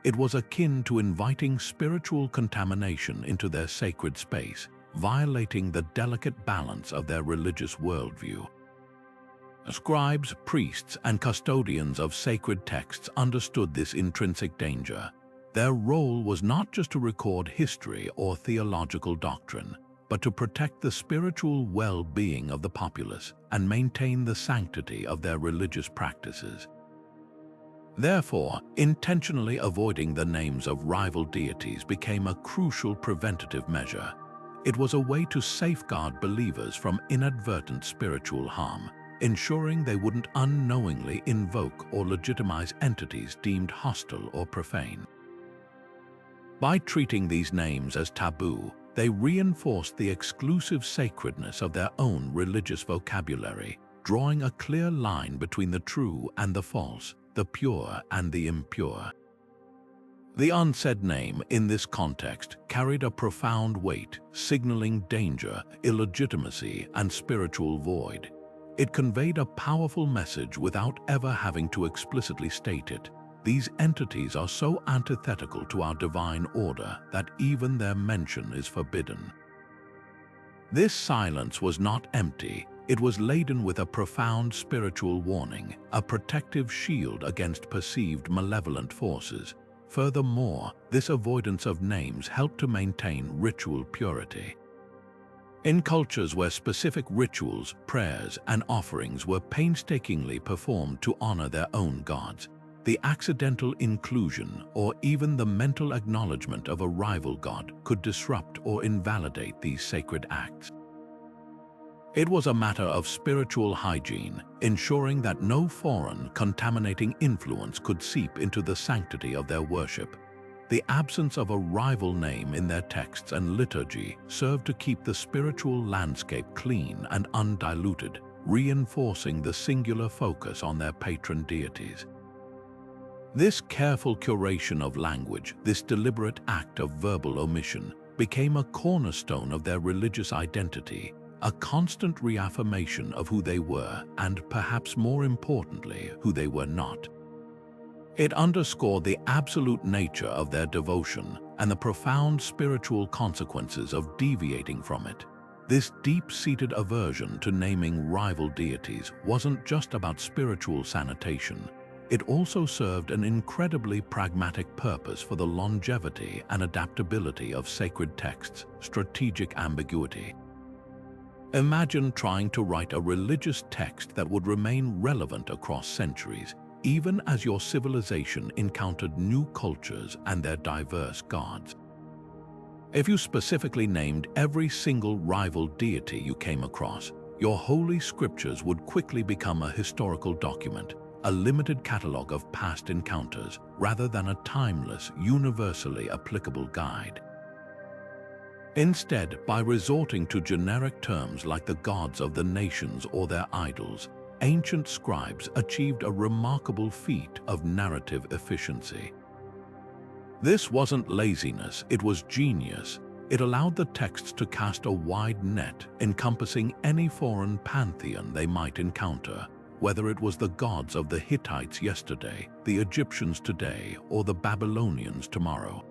It was akin to inviting spiritual contamination into their sacred space, violating the delicate balance of their religious worldview. Scribes, priests, and custodians of sacred texts understood this intrinsic danger. Their role was not just to record history or theological doctrine, but to protect the spiritual well-being of the populace and maintain the sanctity of their religious practices. Therefore, intentionally avoiding the names of rival deities became a crucial preventative measure. It was a way to safeguard believers from inadvertent spiritual harm, ensuring they wouldn't unknowingly invoke or legitimize entities deemed hostile or profane. By treating these names as taboo, they reinforced the exclusive sacredness of their own religious vocabulary, drawing a clear line between the true and the false, the pure and the impure. The unsaid name in this context carried a profound weight, signaling danger, illegitimacy, and spiritual void. It conveyed a powerful message without ever having to explicitly state it. These entities are so antithetical to our divine order that even their mention is forbidden. This silence was not empty. It was laden with a profound spiritual warning, a protective shield against perceived malevolent forces. Furthermore, this avoidance of names helped to maintain ritual purity. In cultures where specific rituals, prayers, and offerings were painstakingly performed to honor their own gods, the accidental inclusion or even the mental acknowledgement of a rival god could disrupt or invalidate these sacred acts. It was a matter of spiritual hygiene, ensuring that no foreign, contaminating influence could seep into the sanctity of their worship. The absence of a rival name in their texts and liturgy served to keep the spiritual landscape clean and undiluted, reinforcing the singular focus on their patron deities. This careful curation of language, this deliberate act of verbal omission, became a cornerstone of their religious identity, a constant reaffirmation of who they were and, perhaps more importantly, who they were not. It underscored the absolute nature of their devotion and the profound spiritual consequences of deviating from it. This deep-seated aversion to naming rival deities wasn't just about spiritual sanitation. It also served an incredibly pragmatic purpose for the longevity and adaptability of sacred texts, strategic ambiguity. Imagine trying to write a religious text that would remain relevant across centuries, even as your civilization encountered new cultures and their diverse gods. If you specifically named every single rival deity you came across, your holy scriptures would quickly become a historical document, a limited catalogue of past encounters, rather than a timeless, universally applicable guide. Instead, by resorting to generic terms like the gods of the nations or their idols, ancient scribes achieved a remarkable feat of narrative efficiency. This wasn't laziness, it was genius. It allowed the texts to cast a wide net, encompassing any foreign pantheon they might encounter, whether it was the gods of the Hittites yesterday, the Egyptians today, or the Babylonians tomorrow.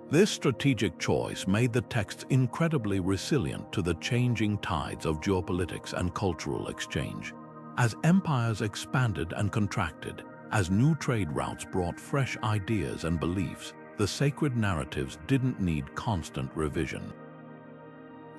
This strategic choice made the texts incredibly resilient to the changing tides of geopolitics and cultural exchange. As empires expanded and contracted, as new trade routes brought fresh ideas and beliefs, the sacred narratives didn't need constant revision.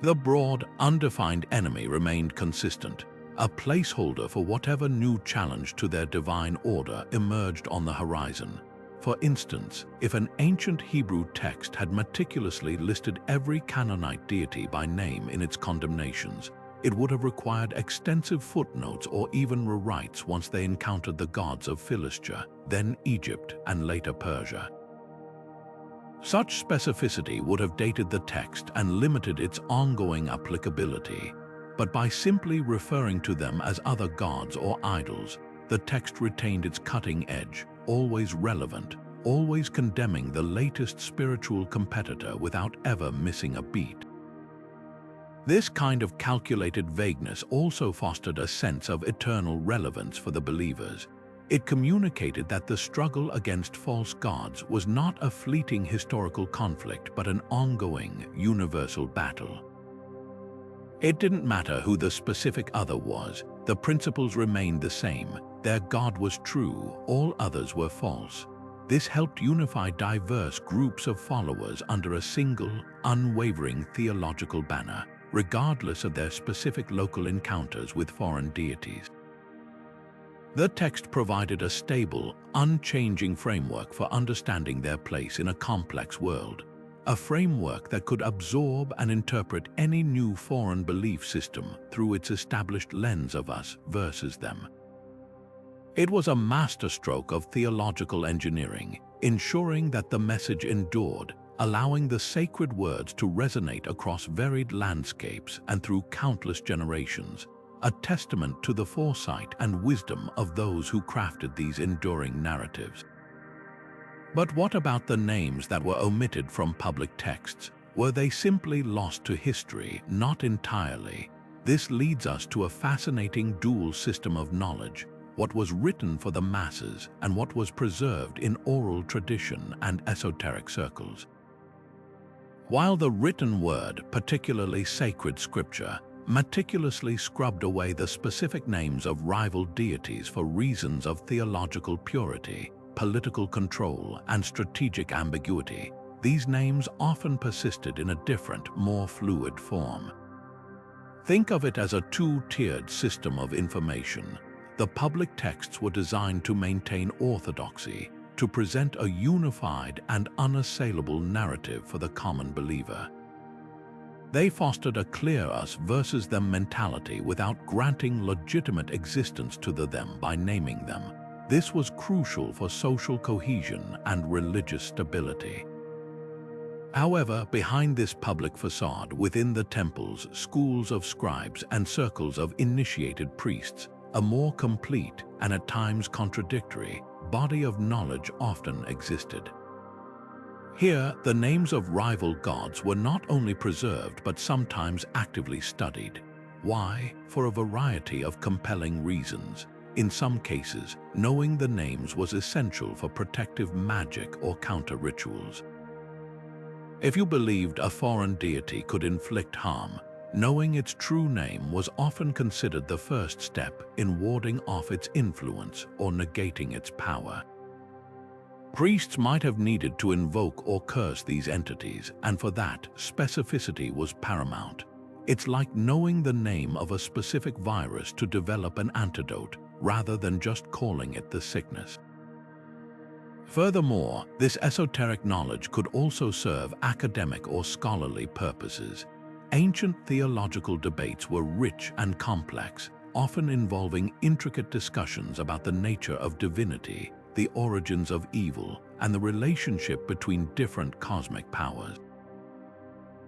The broad, undefined enemy remained consistent, a placeholder for whatever new challenge to their divine order emerged on the horizon. For instance, if an ancient Hebrew text had meticulously listed every Canaanite deity by name in its condemnations, it would have required extensive footnotes or even rewrites once they encountered the gods of Philistia, then Egypt, and later Persia. Such specificity would have dated the text and limited its ongoing applicability. but by simply referring to them as other gods or idols, the text retained its cutting edge, always relevant, always condemning the latest spiritual competitor without ever missing a beat. This kind of calculated vagueness also fostered a sense of eternal relevance for the believers. It communicated that the struggle against false gods was not a fleeting historical conflict but an ongoing, universal battle. It didn't matter who the specific other was, the principles remained the same. Their God was true, all others were false. This helped unify diverse groups of followers under a single, unwavering theological banner, regardless of their specific local encounters with foreign deities. The text provided a stable, unchanging framework for understanding their place in a complex world, a framework that could absorb and interpret any new foreign belief system through its established lens of us versus them. It was a masterstroke of theological engineering, ensuring that the message endured, allowing the sacred words to resonate across varied landscapes and through countless generations, a testament to the foresight and wisdom of those who crafted these enduring narratives. But what about the names that were omitted from public texts? Were they simply lost to history? Not entirely. This leads us to a fascinating dual system of knowledge, what was written for the masses and what was preserved in oral tradition and esoteric circles. While the written word, particularly sacred scripture, meticulously scrubbed away the specific names of rival deities for reasons of theological purity, political control, and strategic ambiguity, these names often persisted in a different, more fluid form. Think of it as a two-tiered system of information. The public texts were designed to maintain orthodoxy, to present a unified and unassailable narrative for the common believer. They fostered a clear us versus them mentality without granting legitimate existence to the them by naming them. This was crucial for social cohesion and religious stability. However, behind this public facade, within the temples, schools of scribes, and circles of initiated priests, a more complete and at times contradictory body of knowledge often existed. Here, the names of rival gods were not only preserved but sometimes actively studied. Why? For a variety of compelling reasons. In some cases, knowing the names was essential for protective magic or counter-rituals. If you believed a foreign deity could inflict harm, knowing its true name was often considered the first step in warding off its influence or negating its power. Priests might have needed to invoke or curse these entities, and for that, specificity was paramount. It's like knowing the name of a specific virus to develop an antidote, rather than just calling it the sickness. Furthermore, this esoteric knowledge could also serve academic or scholarly purposes. Ancient theological debates were rich and complex, often involving intricate discussions about the nature of divinity, the origins of evil, and the relationship between different cosmic powers.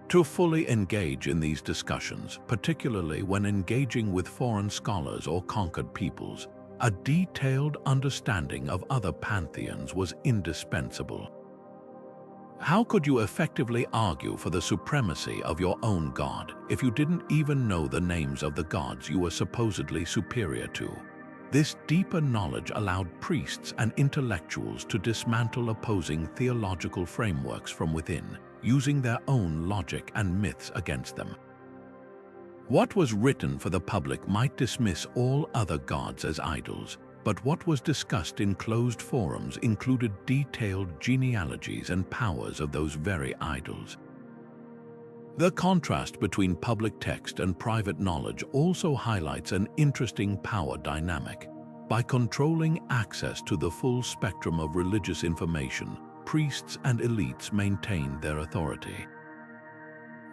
To fully engage in these discussions, particularly when engaging with foreign scholars or conquered peoples, a detailed understanding of other pantheons was indispensable. How could you effectively argue for the supremacy of your own god if you didn't even know the names of the gods you were supposedly superior to? This deeper knowledge allowed priests and intellectuals to dismantle opposing theological frameworks from within, using their own logic and myths against them. What was written for the public might dismiss all other gods as idols, but what was discussed in closed forums included detailed genealogies and powers of those very idols. The contrast between public text and private knowledge also highlights an interesting power dynamic. By controlling access to the full spectrum of religious information, priests and elites maintained their authority.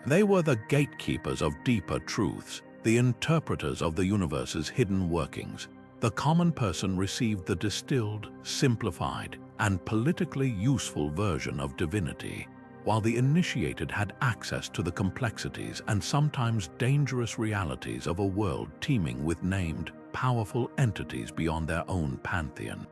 They were the gatekeepers of deeper truths, the interpreters of the universe's hidden workings. The common person received the distilled, simplified, and politically useful version of divinity, while the initiated had access to the complexities and sometimes dangerous realities of a world teeming with named, powerful entities beyond their own pantheon.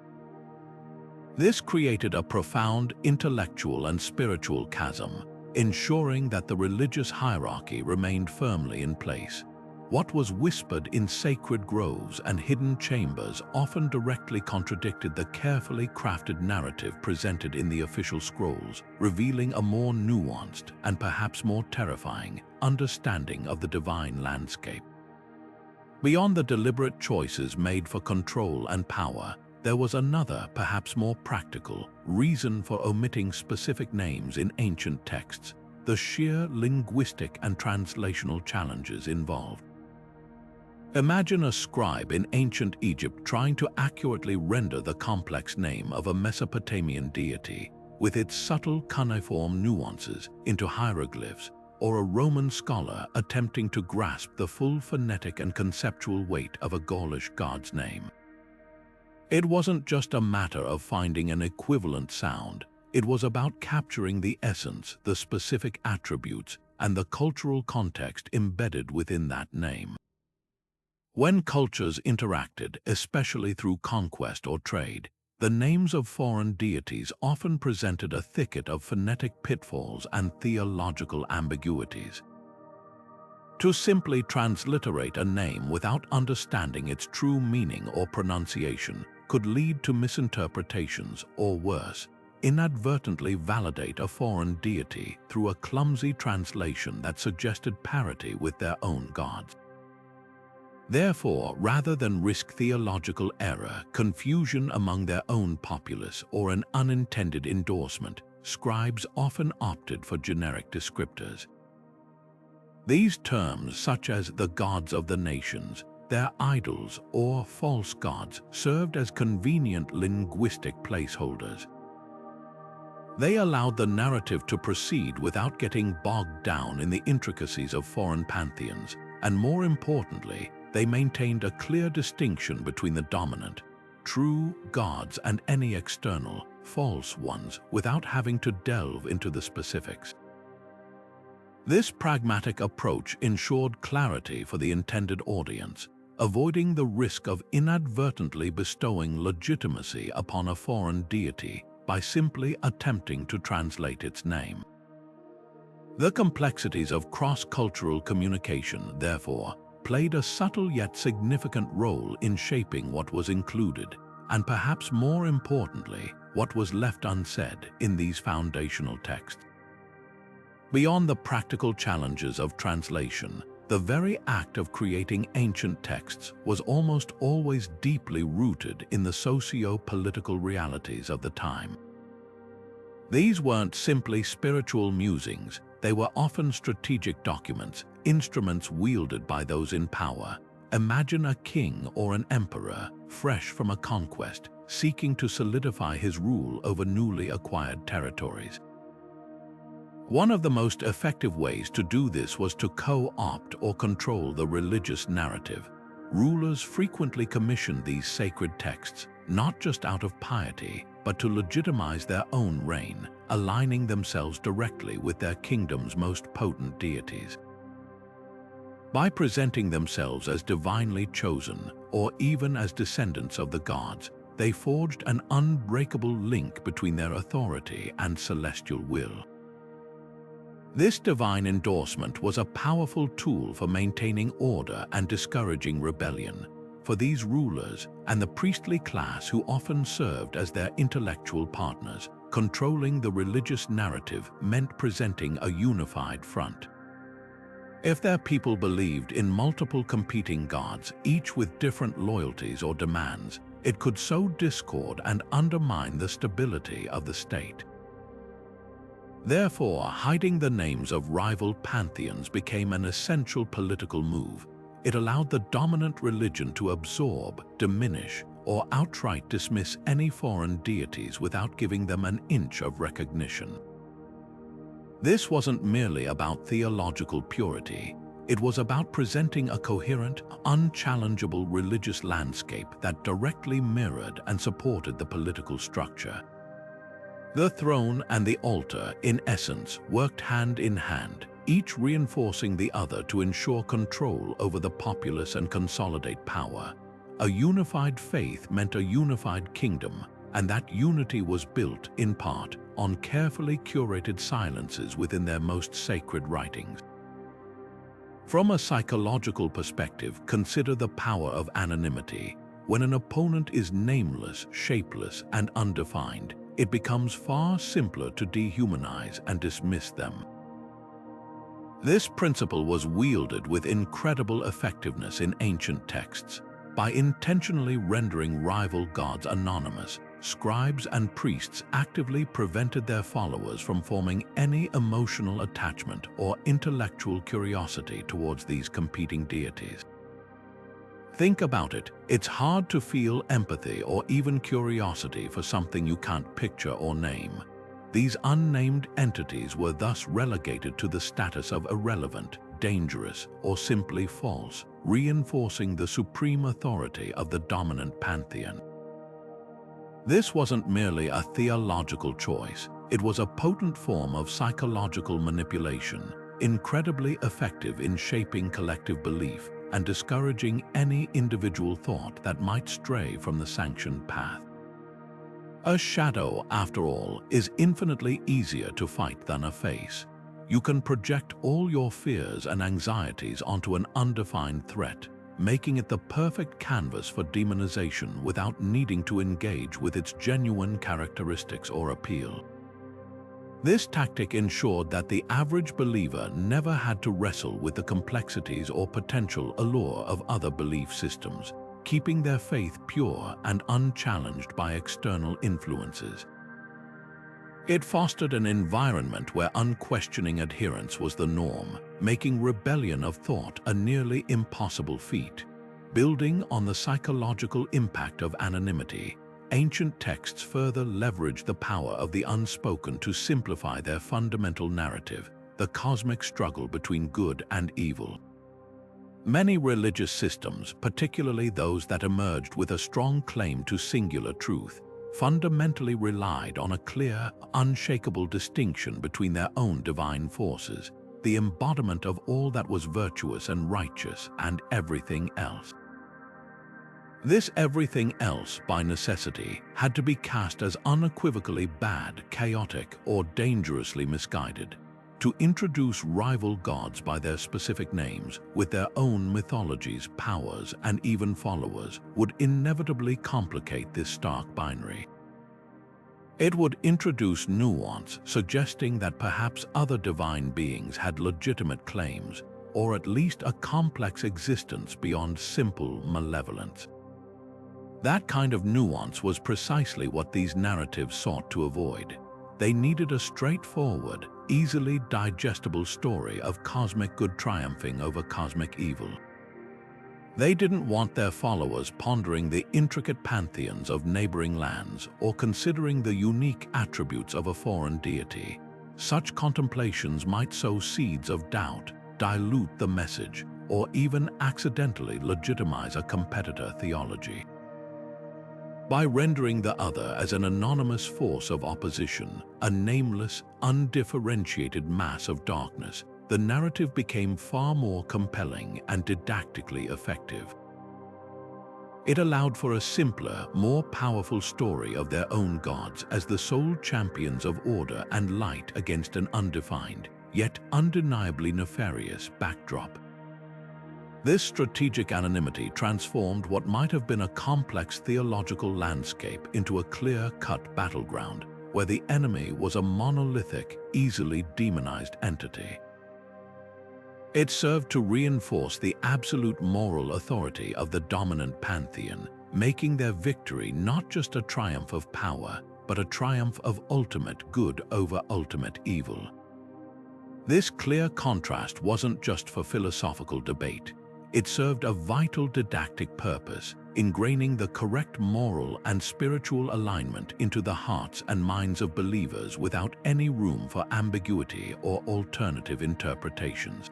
This created a profound intellectual and spiritual chasm, ensuring that the religious hierarchy remained firmly in place. What was whispered in sacred groves and hidden chambers often directly contradicted the carefully crafted narrative presented in the official scrolls, revealing a more nuanced and perhaps more terrifying understanding of the divine landscape. Beyond the deliberate choices made for control and power, there was another, perhaps more practical, reason for omitting specific names in ancient texts: the sheer linguistic and translational challenges involved. Imagine a scribe in ancient Egypt trying to accurately render the complex name of a Mesopotamian deity, with its subtle cuneiform nuances, into hieroglyphs, or a Roman scholar attempting to grasp the full phonetic and conceptual weight of a Gaulish god's name. It wasn't just a matter of finding an equivalent sound, it was about capturing the essence, the specific attributes, and the cultural context embedded within that name. When cultures interacted, especially through conquest or trade, the names of foreign deities often presented a thicket of phonetic pitfalls and theological ambiguities. To simply transliterate a name without understanding its true meaning or pronunciation could lead to misinterpretations, or worse, inadvertently validate a foreign deity through a clumsy translation that suggested parity with their own gods. Therefore, rather than risk theological error, confusion among their own populace, or an unintended endorsement, scribes often opted for generic descriptors. These terms, such as the gods of the nations, their idols, or false gods, served as convenient linguistic placeholders. They allowed the narrative to proceed without getting bogged down in the intricacies of foreign pantheons, and more importantly, they maintained a clear distinction between the dominant, true gods and any external, false ones, without having to delve into the specifics. This pragmatic approach ensured clarity for the intended audience, avoiding the risk of inadvertently bestowing legitimacy upon a foreign deity by simply attempting to translate its name. The complexities of cross-cultural communication, therefore, played a subtle yet significant role in shaping what was included, and perhaps more importantly, what was left unsaid in these foundational texts. Beyond the practical challenges of translation, the very act of creating ancient texts was almost always deeply rooted in the socio-political realities of the time. These weren't simply spiritual musings, they were often strategic documents, instruments wielded by those in power. Imagine a king or an emperor, fresh from a conquest, seeking to solidify his rule over newly acquired territories. One of the most effective ways to do this was to co-opt or control the religious narrative. Rulers frequently commissioned these sacred texts, not just out of piety, but to legitimize their own reign, aligning themselves directly with their kingdom's most potent deities. By presenting themselves as divinely chosen, or even as descendants of the gods, they forged an unbreakable link between their authority and celestial will. This divine endorsement was a powerful tool for maintaining order and discouraging rebellion, for these rulers and the priestly class who often served as their intellectual partners. Controlling the religious narrative meant presenting a unified front. If their people believed in multiple competing gods, each with different loyalties or demands, it could sow discord and undermine the stability of the state. Therefore, hiding the names of rival pantheons became an essential political move. It allowed the dominant religion to absorb, diminish, or outright dismiss any foreign deities without giving them an inch of recognition. This wasn't merely about theological purity. It was about presenting a coherent, unchallengeable religious landscape that directly mirrored and supported the political structure. The throne and the altar, in essence, worked hand in hand, each reinforcing the other to ensure control over the populace and consolidate power. A unified faith meant a unified kingdom, and that unity was built, in part, on carefully curated silences within their most sacred writings. From a psychological perspective, consider the power of anonymity. When an opponent is nameless, shapeless, and undefined, it becomes far simpler to dehumanize and dismiss them. This principle was wielded with incredible effectiveness in ancient texts. By intentionally rendering rival gods anonymous, scribes and priests actively prevented their followers from forming any emotional attachment or intellectual curiosity towards these competing deities. Think about it. It's hard to feel empathy or even curiosity for something you can't picture or name. These unnamed entities were thus relegated to the status of irrelevant, dangerous, or simply false, reinforcing the supreme authority of the dominant pantheon. This wasn't merely a theological choice, it was a potent form of psychological manipulation, incredibly effective in shaping collective belief and discouraging any individual thought that might stray from the sanctioned path. A shadow, after all, is infinitely easier to fight than a face. You can project all your fears and anxieties onto an undefined threat, making it the perfect canvas for demonization without needing to engage with its genuine characteristics or appeal. This tactic ensured that the average believer never had to wrestle with the complexities or potential allure of other belief systems, keeping their faith pure and unchallenged by external influences. It fostered an environment where unquestioning adherence was the norm, making rebellion of thought a nearly impossible feat. Building on the psychological impact of anonymity, ancient texts further leveraged the power of the unspoken to simplify their fundamental narrative, the cosmic struggle between good and evil. Many religious systems, particularly those that emerged with a strong claim to singular truth, fundamentally relied on a clear, unshakable distinction between their own divine forces, the embodiment of all that was virtuous and righteous, and everything else. This everything else, by necessity, had to be cast as unequivocally bad, chaotic, or dangerously misguided. To introduce rival gods by their specific names, with their own mythologies, powers, and even followers, would inevitably complicate this stark binary. It would introduce nuance, suggesting that perhaps other divine beings had legitimate claims, or at least a complex existence beyond simple malevolence. That kind of nuance was precisely what these narratives sought to avoid. They needed a straightforward, easily digestible story of cosmic good triumphing over cosmic evil. They didn't want their followers pondering the intricate pantheons of neighboring lands or considering the unique attributes of a foreign deity. Such contemplations might sow seeds of doubt, dilute the message, or even accidentally legitimize a competitor theology. By rendering the other as an anonymous force of opposition, a nameless, undifferentiated mass of darkness, the narrative became far more compelling and didactically effective. It allowed for a simpler, more powerful story of their own gods as the sole champions of order and light against an undefined, yet undeniably nefarious backdrop. This strategic anonymity transformed what might have been a complex theological landscape into a clear-cut battleground, where the enemy was a monolithic, easily demonized entity. It served to reinforce the absolute moral authority of the dominant pantheon, making their victory not just a triumph of power, but a triumph of ultimate good over ultimate evil. This clear contrast wasn't just for philosophical debate. It served a vital didactic purpose, ingraining the correct moral and spiritual alignment into the hearts and minds of believers without any room for ambiguity or alternative interpretations.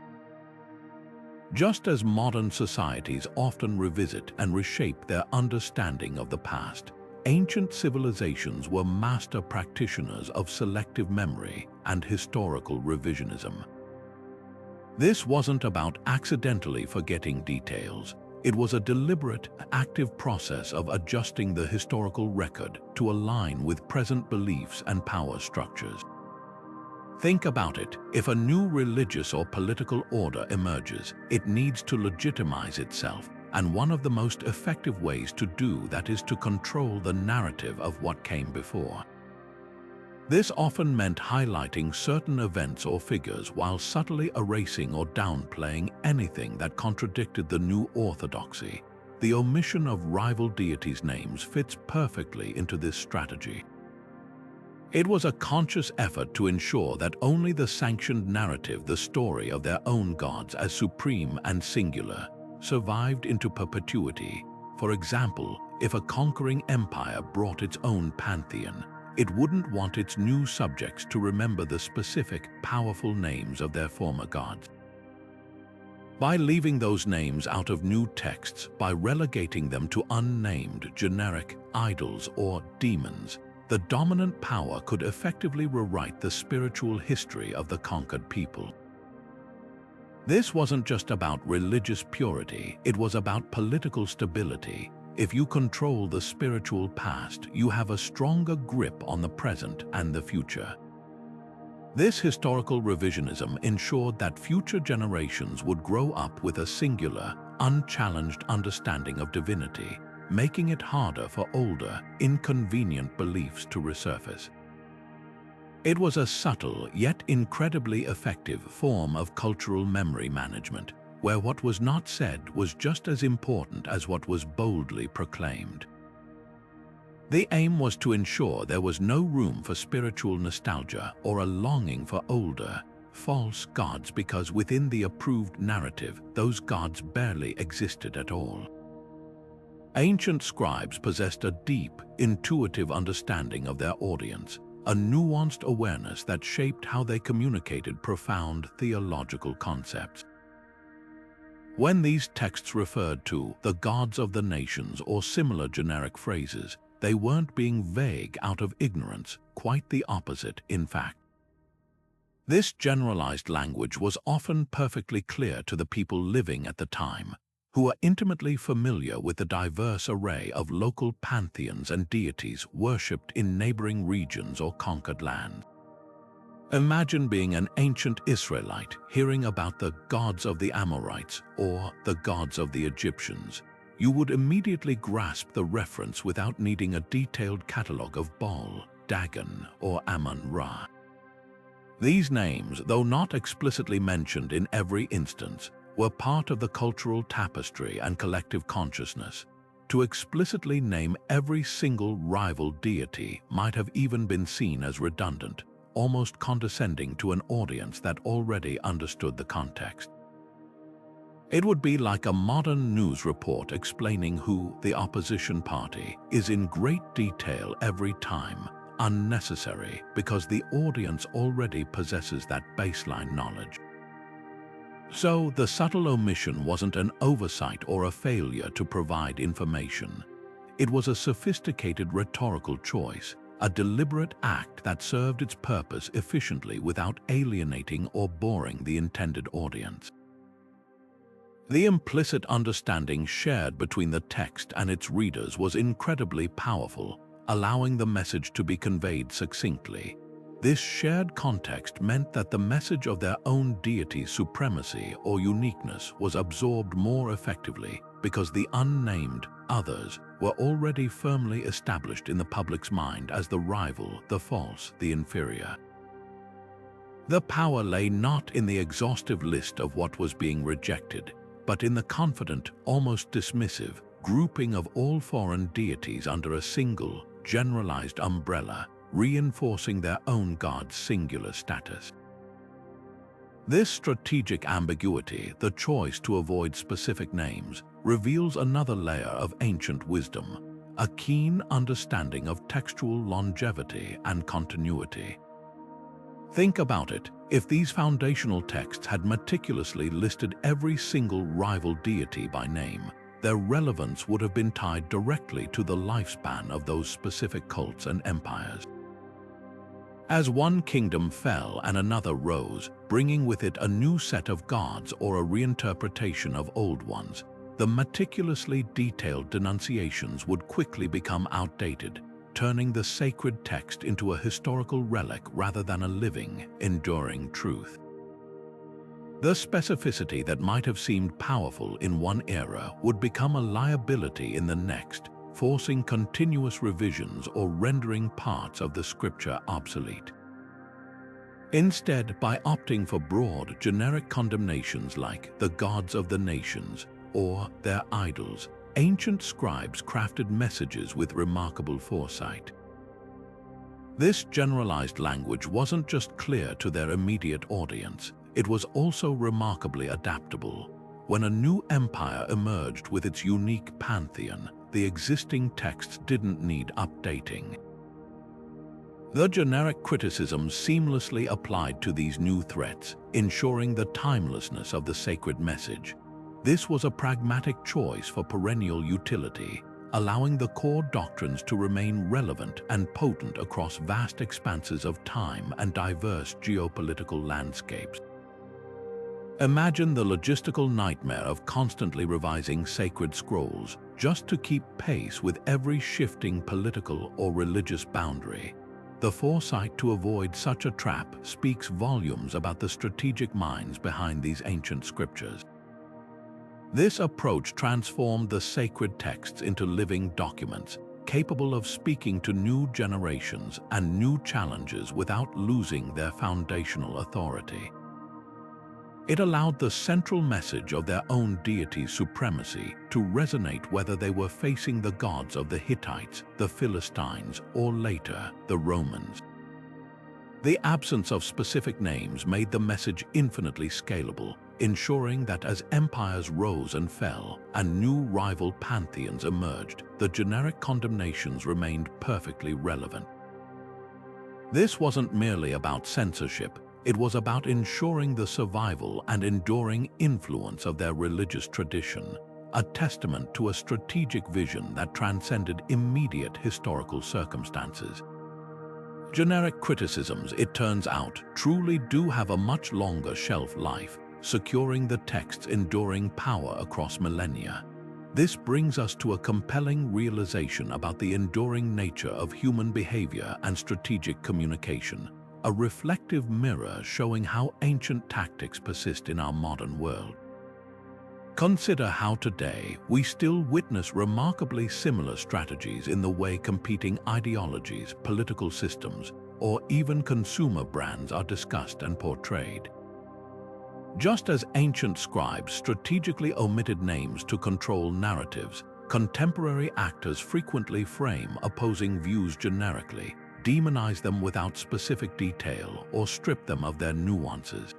Just as modern societies often revisit and reshape their understanding of the past, ancient civilizations were master practitioners of selective memory and historical revisionism. This wasn't about accidentally forgetting details. It was a deliberate, active process of adjusting the historical record to align with present beliefs and power structures. Think about it. If a new religious or political order emerges, it needs to legitimize itself, and one of the most effective ways to do that is to control the narrative of what came before. This often meant highlighting certain events or figures while subtly erasing or downplaying anything that contradicted the new orthodoxy. The omission of rival deities' names fits perfectly into this strategy. It was a conscious effort to ensure that only the sanctioned narrative, the story of their own gods as supreme and singular, survived into perpetuity. For example, if a conquering empire brought its own pantheon, it wouldn't want its new subjects to remember the specific, powerful names of their former gods. By leaving those names out of new texts, by relegating them to unnamed, generic idols or demons, the dominant power could effectively rewrite the spiritual history of the conquered people. This wasn't just about religious purity, it was about political stability. If you control the spiritual past, you have a stronger grip on the present and the future. This historical revisionism ensured that future generations would grow up with a singular, unchallenged understanding of divinity, making it harder for older, inconvenient beliefs to resurface. It was a subtle yet incredibly effective form of cultural memory management, where what was not said was just as important as what was boldly proclaimed. The aim was to ensure there was no room for spiritual nostalgia or a longing for older, false gods, because within the approved narrative, those gods barely existed at all. Ancient scribes possessed a deep, intuitive understanding of their audience, a nuanced awareness that shaped how they communicated profound theological concepts. When these texts referred to the gods of the nations or similar generic phrases, they weren't being vague out of ignorance, quite the opposite, in fact. This generalized language was often perfectly clear to the people living at the time, who are intimately familiar with the diverse array of local pantheons and deities worshipped in neighboring regions or conquered lands. Imagine being an ancient Israelite hearing about the gods of the Amorites or the gods of the Egyptians. You would immediately grasp the reference without needing a detailed catalogue of Baal, Dagon, or Amun-Ra. These names, though not explicitly mentioned in every instance, were part of the cultural tapestry and collective consciousness. To explicitly name every single rival deity might have even been seen as redundant, almost condescending to an audience that already understood the context. It would be like a modern news report explaining who the opposition party is in great detail every time, unnecessary because the audience already possesses that baseline knowledge. So the subtle omission wasn't an oversight or a failure to provide information. It was a sophisticated rhetorical choice, a deliberate act that served its purpose efficiently without alienating or boring the intended audience. The implicit understanding shared between the text and its readers was incredibly powerful, allowing the message to be conveyed succinctly. This shared context meant that the message of their own deity's supremacy or uniqueness was absorbed more effectively because the unnamed others were already firmly established in the public's mind as the rival, the false, the inferior. The power lay not in the exhaustive list of what was being rejected, but in the confident, almost dismissive, grouping of all foreign deities under a single, generalized umbrella, reinforcing their own god's singular status. This strategic ambiguity, the choice to avoid specific names, reveals another layer of ancient wisdom, a keen understanding of textual longevity and continuity. Think about it. If these foundational texts had meticulously listed every single rival deity by name, their relevance would have been tied directly to the lifespan of those specific cults and empires. As one kingdom fell and another rose, bringing with it a new set of gods or a reinterpretation of old ones, the meticulously detailed denunciations would quickly become outdated, turning the sacred text into a historical relic rather than a living, enduring truth. The specificity that might have seemed powerful in one era would become a liability in the next, forcing continuous revisions or rendering parts of the scripture obsolete. Instead, by opting for broad, generic condemnations like the gods of the nations or their idols, ancient scribes crafted messages with remarkable foresight. This generalized language wasn't just clear to their immediate audience, it was also remarkably adaptable. When a new empire emerged with its unique pantheon, the existing texts didn't need updating. The generic criticism seamlessly applied to these new threats, ensuring the timelessness of the sacred message. This was a pragmatic choice for perennial utility, allowing the core doctrines to remain relevant and potent across vast expanses of time and diverse geopolitical landscapes. Imagine the logistical nightmare of constantly revising sacred scrolls just to keep pace with every shifting political or religious boundary. The foresight to avoid such a trap speaks volumes about the strategic minds behind these ancient scriptures. This approach transformed the sacred texts into living documents, capable of speaking to new generations and new challenges without losing their foundational authority. It allowed the central message of their own deity's supremacy to resonate whether they were facing the gods of the Hittites, the Philistines, or later, the Romans. The absence of specific names made the message infinitely scalable, ensuring that as empires rose and fell and new rival pantheons emerged, the generic condemnations remained perfectly relevant. This wasn't merely about censorship. It was about ensuring the survival and enduring influence of their religious tradition, a testament to a strategic vision that transcended immediate historical circumstances. Generic criticisms, it turns out, truly do have a much longer shelf life, securing the text's enduring power across millennia. This brings us to a compelling realization about the enduring nature of human behavior and strategic communication. A reflective mirror showing how ancient tactics persist in our modern world. Consider how today we still witness remarkably similar strategies in the way competing ideologies, political systems, or even consumer brands are discussed and portrayed. Just as ancient scribes strategically omitted names to control narratives, contemporary actors frequently frame opposing views generically, demonize them without specific detail, or strip them of their nuances.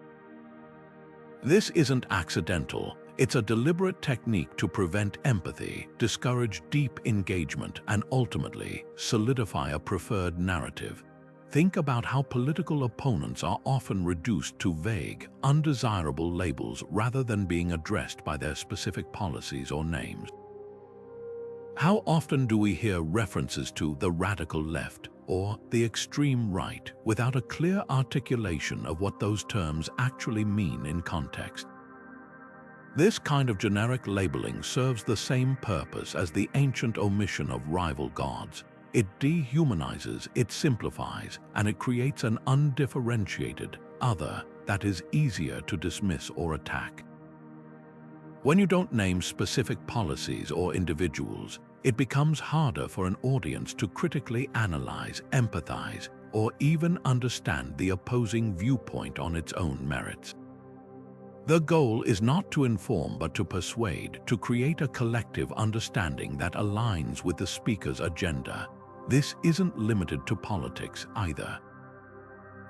This isn't accidental. It's a deliberate technique to prevent empathy, discourage deep engagement, and ultimately solidify a preferred narrative. Think about how political opponents are often reduced to vague, undesirable labels rather than being addressed by their specific policies or names. How often do we hear references to the radical left or the extreme right without a clear articulation of what those terms actually mean in context? This kind of generic labeling serves the same purpose as the ancient omission of rival gods. It dehumanizes, it simplifies, and it creates an undifferentiated other that is easier to dismiss or attack. When you don't name specific policies or individuals, it becomes harder for an audience to critically analyze, empathize, or even understand the opposing viewpoint on its own merits. The goal is not to inform but to persuade, to create a collective understanding that aligns with the speaker's agenda. This isn't limited to politics either.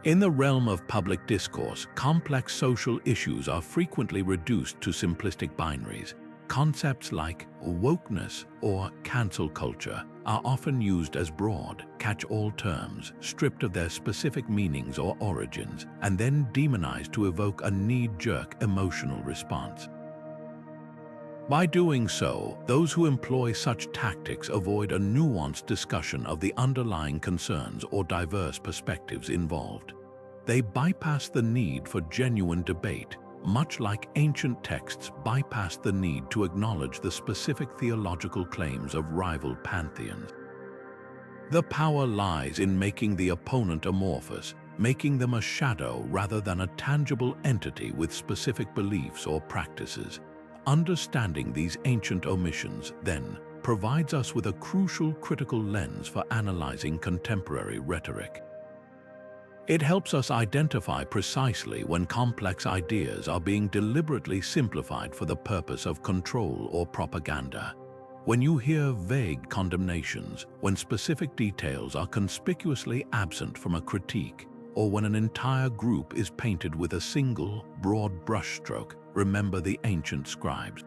In the realm of public discourse, complex social issues are frequently reduced to simplistic binaries. Concepts like wokeness or cancel culture are often used as broad, catch-all terms, stripped of their specific meanings or origins, and then demonized to evoke a knee-jerk emotional response. By doing so, those who employ such tactics avoid a nuanced discussion of the underlying concerns or diverse perspectives involved. They bypass the need for genuine debate, much like ancient texts bypassed the need to acknowledge the specific theological claims of rival pantheons. The power lies in making the opponent amorphous, making them a shadow rather than a tangible entity with specific beliefs or practices. Understanding these ancient omissions, then, provides us with a crucial critical lens for analyzing contemporary rhetoric. It helps us identify precisely when complex ideas are being deliberately simplified for the purpose of control or propaganda. When you hear vague condemnations, when specific details are conspicuously absent from a critique, or when an entire group is painted with a single, broad brushstroke, remember the ancient scribes.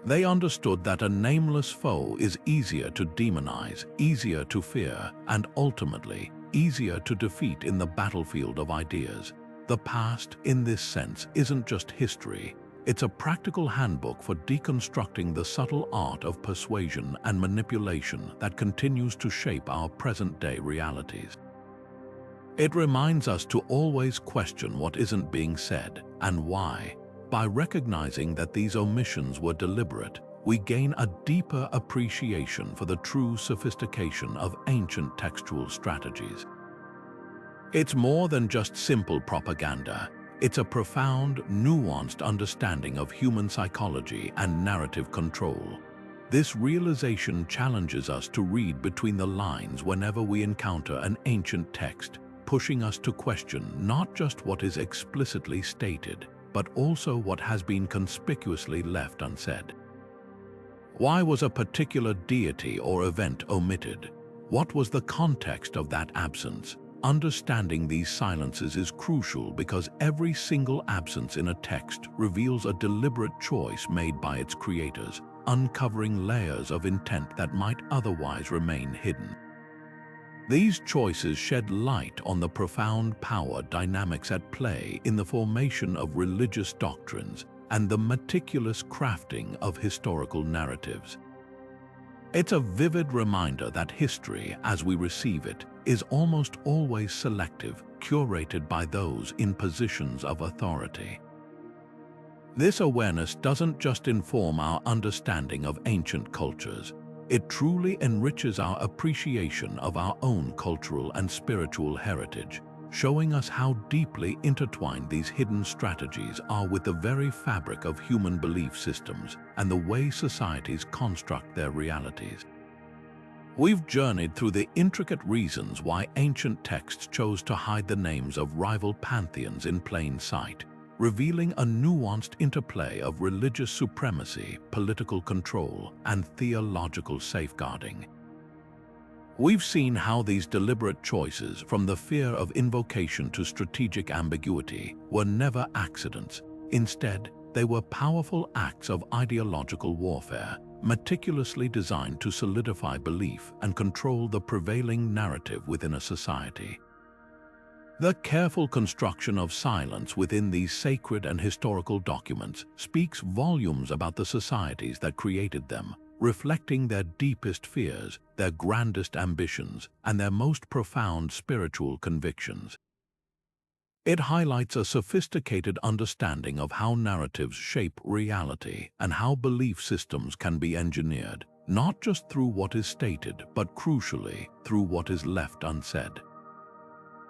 They understood that a nameless foe is easier to demonize, easier to fear, and ultimately, easier to defeat in the battlefield of ideas. The past, in this sense, isn't just history. It's a practical handbook for deconstructing the subtle art of persuasion and manipulation that continues to shape our present-day realities. It reminds us to always question what isn't being said and why. By recognizing that these omissions were deliberate, we gain a deeper appreciation for the true sophistication of ancient textual strategies. It's more than just simple propaganda. It's a profound, nuanced understanding of human psychology and narrative control. This realization challenges us to read between the lines whenever we encounter an ancient text, pushing us to question not just what is explicitly stated, but also what has been conspicuously left unsaid. Why was a particular deity or event omitted? What was the context of that absence? Understanding these silences is crucial because every single absence in a text reveals a deliberate choice made by its creators, uncovering layers of intent that might otherwise remain hidden. These choices shed light on the profound power dynamics at play in the formation of religious doctrines and the meticulous crafting of historical narratives. It's a vivid reminder that history, as we receive it, is almost always selective, curated by those in positions of authority. This awareness doesn't just inform our understanding of ancient cultures. It truly enriches our appreciation of our own cultural and spiritual heritage, showing us how deeply intertwined these hidden strategies are with the very fabric of human belief systems and the way societies construct their realities. We've journeyed through the intricate reasons why ancient texts chose to hide the names of rival pantheons in plain sight, revealing a nuanced interplay of religious supremacy, political control, and theological safeguarding. We've seen how these deliberate choices, from the fear of invocation to strategic ambiguity, were never accidents. Instead, they were powerful acts of ideological warfare, meticulously designed to solidify belief and control the prevailing narrative within a society. The careful construction of silence within these sacred and historical documents speaks volumes about the societies that created them, reflecting their deepest fears, their grandest ambitions, and their most profound spiritual convictions. It highlights a sophisticated understanding of how narratives shape reality and how belief systems can be engineered, not just through what is stated, but crucially, through what is left unsaid.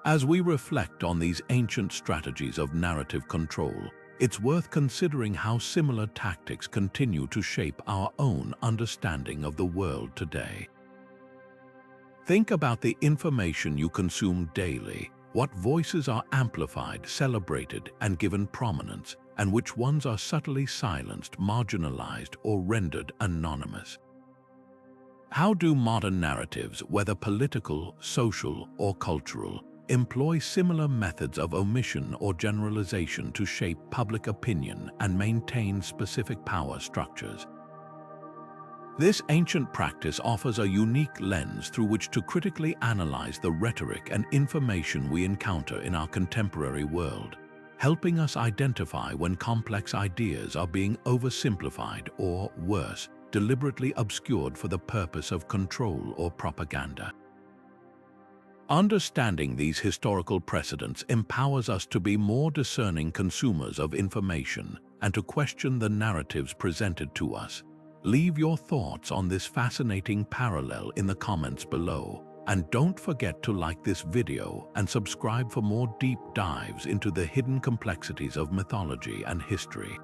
As we reflect on these ancient strategies of narrative control, it's worth considering how similar tactics continue to shape our own understanding of the world today. Think about the information you consume daily. What voices are amplified, celebrated, and given prominence, and which ones are subtly silenced, marginalized, or rendered anonymous? How do modern narratives, whether political, social, or cultural, employ similar methods of omission or generalization to shape public opinion and maintain specific power structures? This ancient practice offers a unique lens through which to critically analyze the rhetoric and information we encounter in our contemporary world. helping us identify when complex ideas are being oversimplified or, worse, deliberately obscured for the purpose of control or propaganda. Understanding these historical precedents empowers us to be more discerning consumers of information and to question the narratives presented to us. Leave your thoughts on this fascinating parallel in the comments below, and don't forget to like this video and subscribe for more deep dives into the hidden complexities of mythology and history.